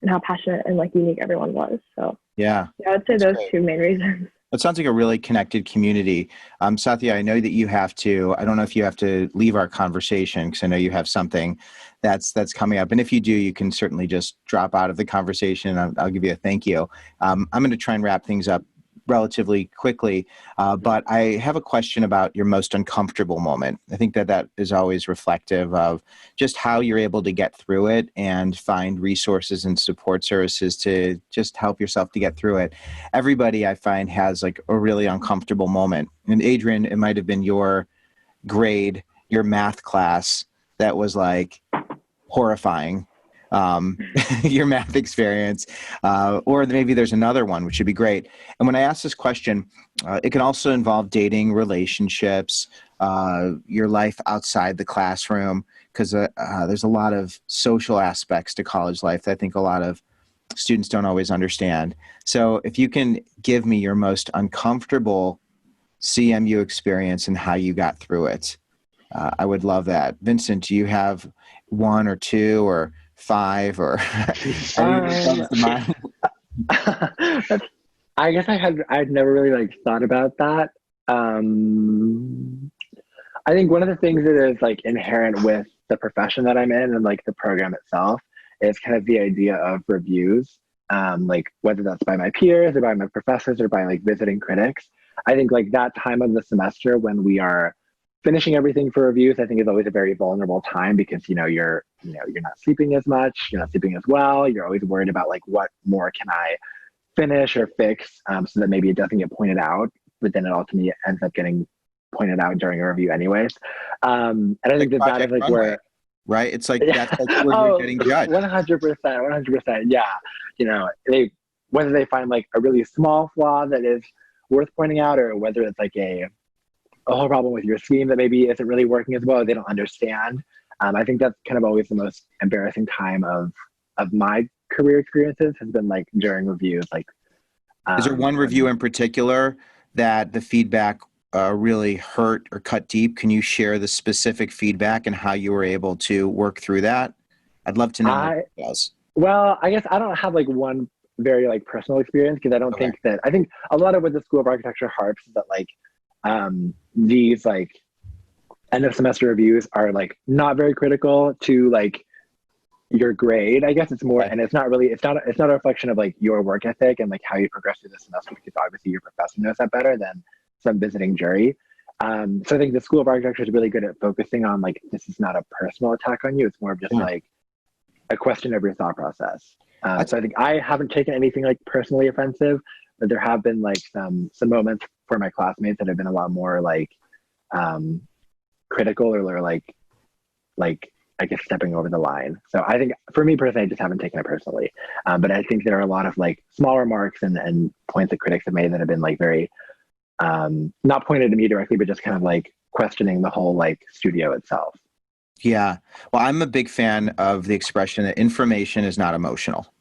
[SPEAKER 3] and how passionate and like unique everyone was. So I would say those two main reasons.
[SPEAKER 1] It sounds like a really connected community. Sathya, I know that you have to, I don't know if you have to leave our conversation because I know you have something that's coming up. And if you do, you can certainly just drop out of the conversation. I'll give you a thank you. I'm going to try and wrap things up relatively quickly, but I have a question about your most uncomfortable moment. I think that is always reflective of just how you're able to get through it and find resources and support services to just help yourself to get through it. Everybody I find has like a really uncomfortable moment. And Adrienne, it might have been your grade, your math class that was like horrifying. Your math experience, or maybe there's another one, which would be great. And when I ask this question, it can also involve dating, relationships, your life outside the classroom, because there's a lot of social aspects to college life that I think a lot of students don't always understand. So if you can give me your most uncomfortable CMU experience and how you got through it, I would love that. Vincent, do you have one or two or 5 or anything comes to mind?
[SPEAKER 2] I guess I'd never really like thought about that. I think one of the things that is like inherent with the profession that I'm in and like the program itself is kind of the idea of reviews, like whether that's by my peers or by my professors or by like visiting critics. I think like that time of the semester when we are finishing everything for reviews, I think is always a very vulnerable time because, you're not sleeping as much, you're not sleeping as well. You're always worried about like, what more can I finish or fix so that maybe it doesn't get pointed out, but then it ultimately ends up getting pointed out during a review anyways. And I think that is like where,
[SPEAKER 1] right? It's like, that's like where you're getting judged.
[SPEAKER 2] 100%. Yeah. Whether they find like a really small flaw that is worth pointing out, or whether it's like a whole problem with your scheme that maybe isn't really working as well, or they don't understand. I think that's kind of always the most embarrassing time of my career experiences has been like during reviews. Like,
[SPEAKER 1] is there one review in particular that the feedback really hurt or cut deep? Can you share the specific feedback and how you were able to work through that? I'd love to know what it was.
[SPEAKER 2] Well, I guess I don't have like one very like personal experience because I don't think that, I think a lot of what the School of Architecture harps is that like, these like end of semester reviews are like not very critical to like your grade. I guess it's more, and it's not a reflection of like your work ethic and like how you progress through the semester, because obviously your professor knows that better than some visiting jury. So I think the School of Architecture is really good at focusing on like, this is not a personal attack on you. It's more of just like a question of your thought process. So I think I haven't taken anything like personally offensive, but there have been like some moments for my classmates that have been a lot more like critical or like I guess stepping over the line. So I think for me personally, I just haven't taken it personally. But I think there are a lot of like small remarks and points that critics have made that have been like very not pointed to me directly, but just kind of like questioning the whole like studio itself.
[SPEAKER 1] Yeah. Well, I'm a big fan of the expression that information is not emotional,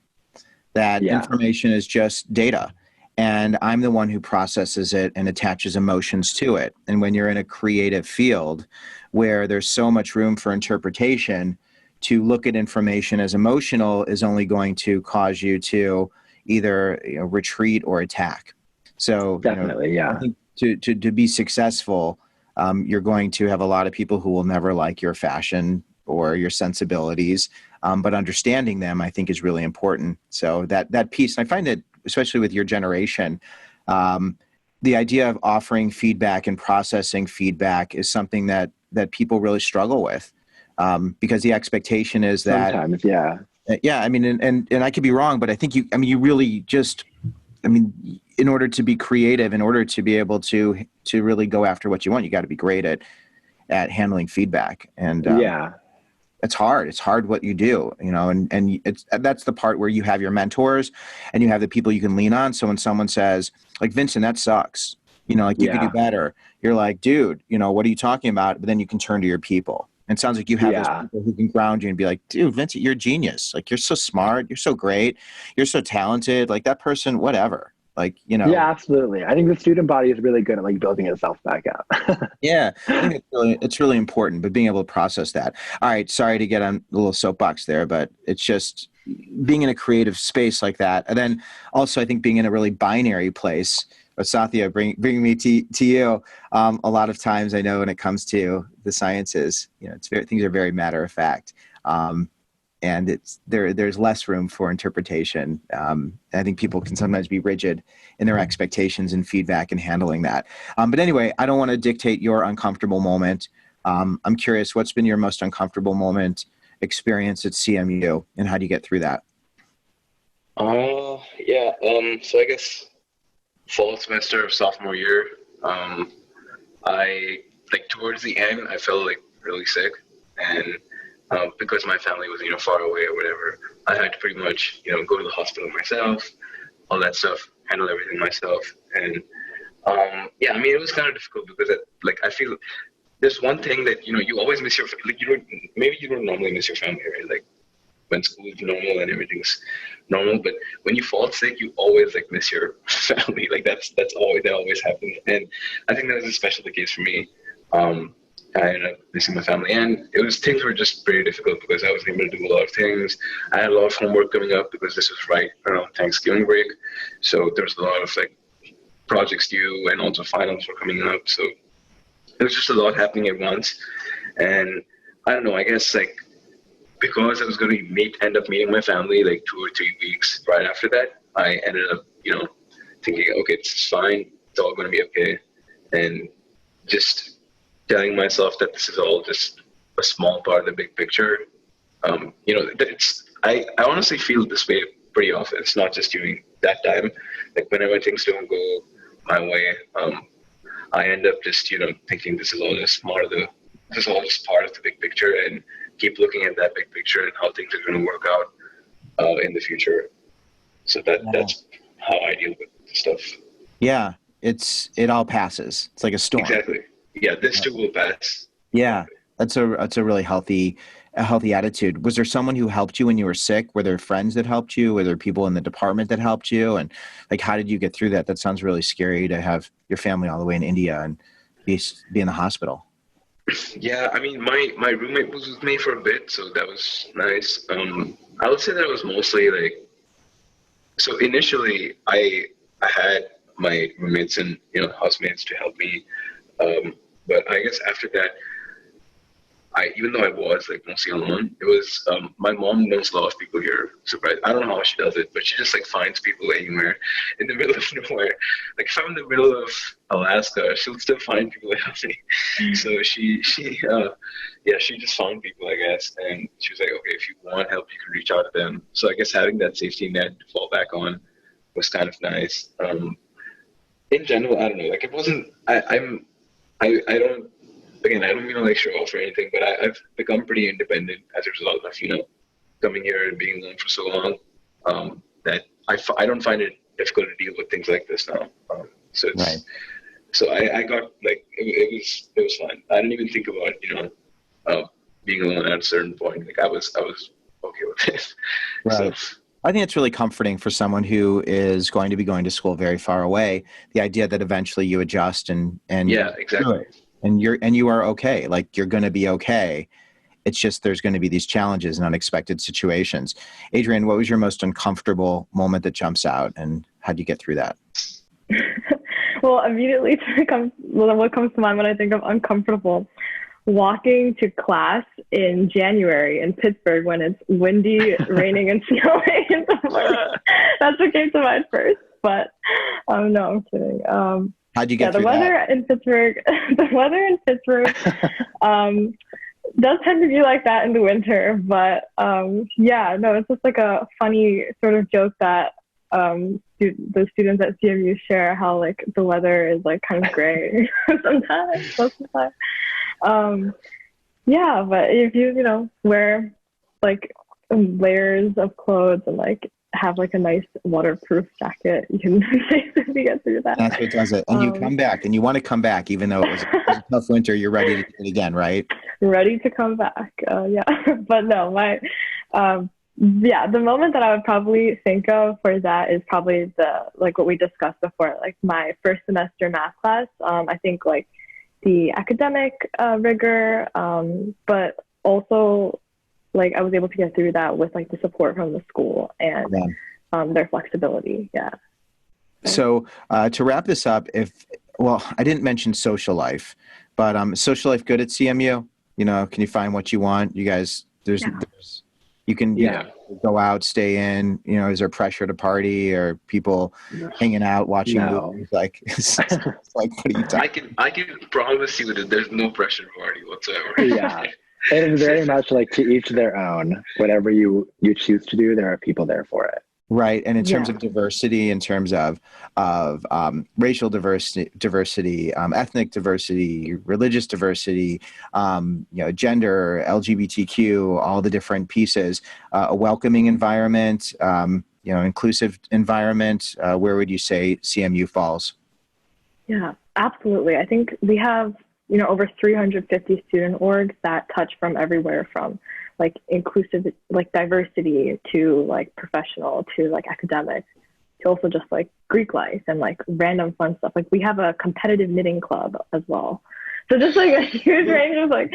[SPEAKER 1] that information is just data. And I'm the one who processes it and attaches emotions to it. And when you're in a creative field where there's so much room for interpretation, to look at information as emotional is only going to cause you to either retreat or attack. So
[SPEAKER 2] definitely,
[SPEAKER 1] I think to be successful, you're going to have a lot of people who will never like your fashion or your sensibilities, but understanding them, I think, is really important. So that piece, and I find that especially with your generation, the idea of offering feedback and processing feedback is something that people really struggle with, because the expectation is that
[SPEAKER 2] sometimes, yeah.
[SPEAKER 1] Yeah, I mean, and I could be wrong, but I think you really just, in order to be creative, in order to be able to really go after what you want, you got to be great at handling feedback. And
[SPEAKER 2] Yeah.
[SPEAKER 1] it's hard. It's hard what you do, and that's the part where you have your mentors and you have the people you can lean on. So when someone says, like, Vincent, that sucks, you could do better. You're like, dude, what are you talking about? But then you can turn to your people. And it sounds like you have those people who can ground you and be like, dude, Vincent, you're a genius. Like, you're so smart. You're so great. You're so talented. Like, that person, whatever. Like,
[SPEAKER 2] Yeah, absolutely. I think the student body is really good at like building itself back up.
[SPEAKER 1] Yeah, I think it's really important, but being able to process that. All right, sorry to get on a little soapbox there, but it's just being in a creative space like that. And then also, I think being in a really binary place. But Sathya, bringing me to you. A lot of times, I know when it comes to the sciences, things are very matter of fact, and there's less room for interpretation. I think people can sometimes be rigid in their expectations and feedback and handling that. But anyway, I don't want to dictate your uncomfortable moment. I'm curious, what's been your most uncomfortable moment experience at CMU, and how do you get through that?
[SPEAKER 4] Yeah. So I guess fall semester of sophomore year, I towards the end, I felt like really sick, and because my family was far away or whatever, I had to pretty much go to the hospital myself, all that stuff, handle everything myself, and yeah, I mean, it was kind of difficult because I feel there's one thing that you always miss your maybe you don't normally miss your family, right? Like, when school is normal and everything's normal, but when you fall sick, you always miss your family. Like, that always happens, and I think that was especially the case for me. I ended up missing my family, and things were just pretty difficult because I wasn't able to do a lot of things. I had a lot of homework coming up because this was right around Thanksgiving break, so there was a lot of projects due, and also finals were coming up. So it was just a lot happening at once, and I don't know. I guess because I was going to end up meeting my family 2 or 3 weeks right after that, I ended up thinking, okay, it's fine, it's all going to be okay, and just telling myself that this is all just a small part of the big picture. I honestly feel this way pretty often. It's not just during that time. Whenever things don't go my way, I end up just thinking this is all just part of the big picture, and keep looking at that big picture and how things are going to work out in the future. So that's how I deal with stuff.
[SPEAKER 1] Yeah, it all passes. It's like a storm.
[SPEAKER 4] Exactly. Yeah, this too will pass.
[SPEAKER 1] Yeah, that's a really healthy attitude. Was there someone who helped you when you were sick? Were there friends that helped you? Were there people in the department that helped you? And how did you get through that? That sounds really scary to have your family all the way in India and be in the hospital.
[SPEAKER 4] Yeah, I mean, my roommate was with me for a bit, so that was nice. I would say that it was mostly so initially I had my roommates and housemates to help me. But I guess after that, even though I was mostly alone, it was my mom knows a lot of people here. Surprised. I don't know how she does it, but she just finds people anywhere in the middle of nowhere. If I'm in the middle of Alaska, she'll still find people to help me. So she just found people, I guess, and she was like, okay, if you want help, you can reach out to them. So I guess having that safety net to fall back on was kind of nice. In general, I don't know. It wasn't. I don't. Again, I don't mean to show off or anything, but I've become pretty independent as a result of coming here and being alone for so long, that I don't find it difficult to deal with things like this now. So it's
[SPEAKER 1] right.
[SPEAKER 4] So I got it was fun. I didn't even think about being alone at a certain point. I was okay with it.
[SPEAKER 1] Right. So, I think it's really comforting for someone who is going to be going to school very far away. The idea that eventually you adjust and
[SPEAKER 4] yeah, exactly.
[SPEAKER 1] And you are okay. You're going to be okay. It's just there's going to be these challenges and unexpected situations. Adrienne, what was your most uncomfortable moment that jumps out, and how do you get through that?
[SPEAKER 3] Well, immediately what comes to mind when I think of uncomfortable, walking to class in January in Pittsburgh when it's windy, raining, and snowing. That's what came to mind first. But no, I'm kidding.
[SPEAKER 1] How'd you get
[SPEAKER 3] the
[SPEAKER 1] through
[SPEAKER 3] weather
[SPEAKER 1] that?
[SPEAKER 3] in Pittsburgh, the weather in Pittsburgh does tend to be like that in the winter. But yeah, no, it's just like a funny sort of joke that the students at CMU share, how like the weather is like kind of gray sometimes, most of the time. Yeah, but if you wear like layers of clothes and like have like a nice waterproof jacket, you can basically get through that.
[SPEAKER 1] That's what does it. And you come back, and you want to come back, even though it was a tough winter. You're ready to do it again, right?
[SPEAKER 3] Ready to come back. Yeah, but no, the moment that I would probably think of for that is probably like what we discussed before, like my first semester math class. I think like the academic rigor, but also like I was able to get through that with like the support from the school and their flexibility. Yeah.
[SPEAKER 1] So to wrap this up, I didn't mention social life, but social life good at CMU? Can you find what you want? You guys, you can go out, stay in, is there pressure to party or people hanging out, watching movies? Like, what are you talking?
[SPEAKER 4] I can promise you that there's no pressure to party whatsoever.
[SPEAKER 2] Yeah. It is very much like to each their own. Whatever you choose to do, there are people there for it.
[SPEAKER 1] Right. And in terms of diversity, in terms of racial diversity, ethnic diversity, religious diversity, gender, LGBTQ, all the different pieces, a welcoming environment, inclusive environment, where would you say CMU falls?
[SPEAKER 3] Yeah, absolutely. I think we have, over 350 student orgs that touch from everywhere, from like inclusive, like diversity, to like professional, to like academic, to also just like Greek life and like random fun stuff. Like we have a competitive knitting club as well. So just like a huge range of like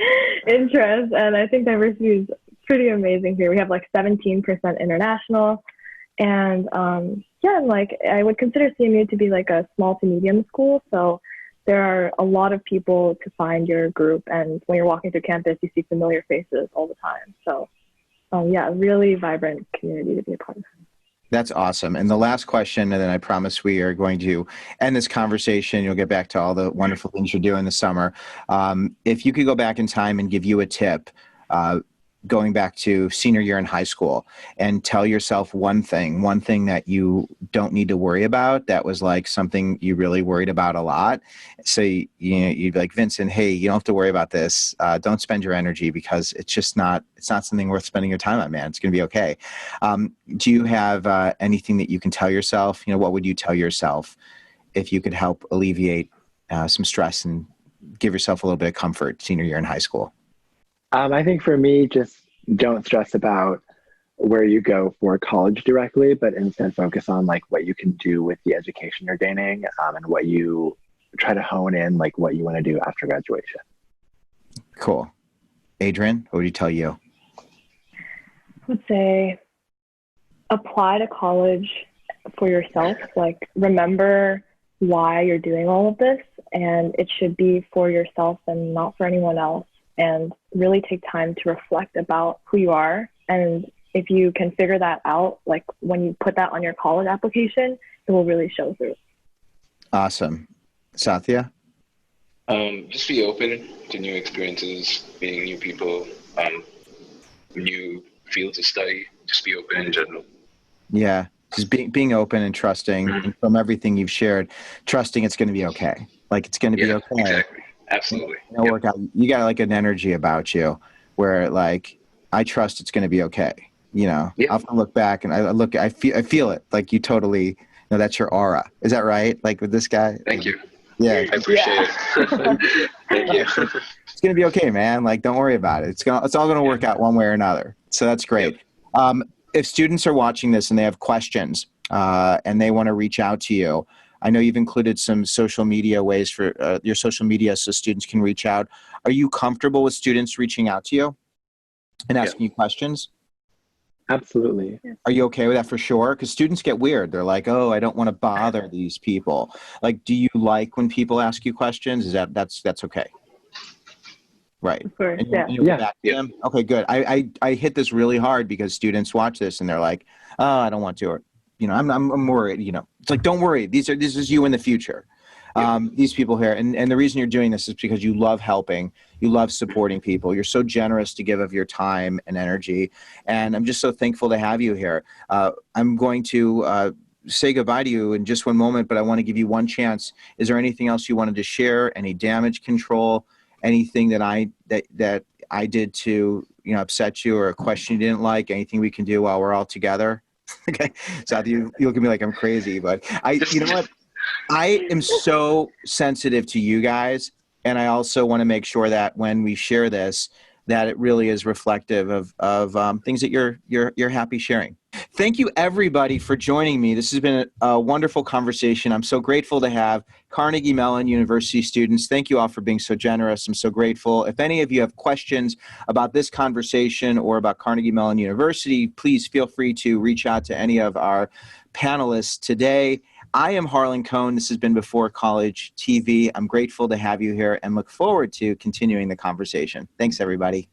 [SPEAKER 3] interests. And I think diversity is pretty amazing here. We have like 17% international. And and like I would consider CMU to be like a small to medium school. So there are a lot of people to find your group, and when you're walking through campus, you see familiar faces all the time. So, really vibrant community to be a part of.
[SPEAKER 1] That's awesome. And the last question, and then I promise we are going to end this conversation. You'll get back to all the wonderful things you're doing this summer. If you could go back in time and give you a tip, going back to senior year in high school, and tell yourself one thing that you don't need to worry about, that was like something you really worried about a lot. So you'd be like, Vincent, hey, you don't have to worry about this. Don't spend your energy, because it's not something worth spending your time on, man. It's going to be okay. Do you have anything that you can tell yourself? What would you tell yourself if you could help alleviate some stress and give yourself a little bit of comfort senior year in high school?
[SPEAKER 2] I think for me, just don't stress about where you go for college directly, but instead focus on like what you can do with the education you're gaining, and what you try to hone in, like what you want to do after graduation.
[SPEAKER 1] Cool. Adrienne, what would you tell you?
[SPEAKER 3] I would say apply to college for yourself. Like remember why you're doing all of this, and it should be for yourself and not for anyone else. And really take time to reflect about who you are. And if you can figure that out, like when you put that on your college application, it will really show through.
[SPEAKER 1] Awesome. Sathya?
[SPEAKER 4] Just be open to new experiences, meeting new people, new fields of study. Just be open in general.
[SPEAKER 1] Yeah, just being open and trusting, and from everything you've shared, trusting it's going to be okay. Like it's going to be okay.
[SPEAKER 4] Exactly. Absolutely.
[SPEAKER 1] It'll work out. You got like an energy about you where like, I trust it's going to be okay. I'll look back and I feel it. Like you totally, that's your aura. Is that right? Like with this guy?
[SPEAKER 4] Thank you.
[SPEAKER 1] Yeah.
[SPEAKER 4] I appreciate it. Thank you.
[SPEAKER 1] It's going to be okay, man. Like, don't worry about it. It's all going to work out one way or another. So that's great. Yep. If students are watching this and they have questions and they want to reach out to you, I know you've included some social media ways for your social media so students can reach out. Are you comfortable with students reaching out to you and asking you questions?
[SPEAKER 2] Absolutely.
[SPEAKER 1] Are you okay with that for sure? Because students get weird. They're like, oh, I don't want to bother these people. Like, do you like when people ask you questions? Is that's okay? Right.
[SPEAKER 3] Of course,
[SPEAKER 1] and you back to them? Okay, good. I hit this really hard because students watch this and they're like, oh, I don't want to. Or, I'm worried, it's like, don't worry. This is you in the future. these people here. And the reason you're doing this is because you love helping. You love supporting people. You're so generous to give of your time and energy. And I'm just so thankful to have you here. I'm going to say goodbye to you in just one moment, but I want to give you one chance. Is there anything else you wanted to share? Any damage control? Anything that I did to upset you, or a question you didn't like? Anything we can do while we're all together? Okay, Sathya, you look at me like I'm crazy, but you know what? I am so sensitive to you guys, and I also want to make sure that when we share this, that it really is reflective of things that you're happy sharing. Thank you, everybody, for joining me. This has been a wonderful conversation. I'm so grateful to have Carnegie Mellon University students. Thank you all for being so generous. I'm so grateful. If any of you have questions about this conversation or about Carnegie Mellon University, please feel free to reach out to any of our panelists today. I am Harlan Cohn. This has been Before College TV. I'm grateful to have you here and look forward to continuing the conversation. Thanks, everybody.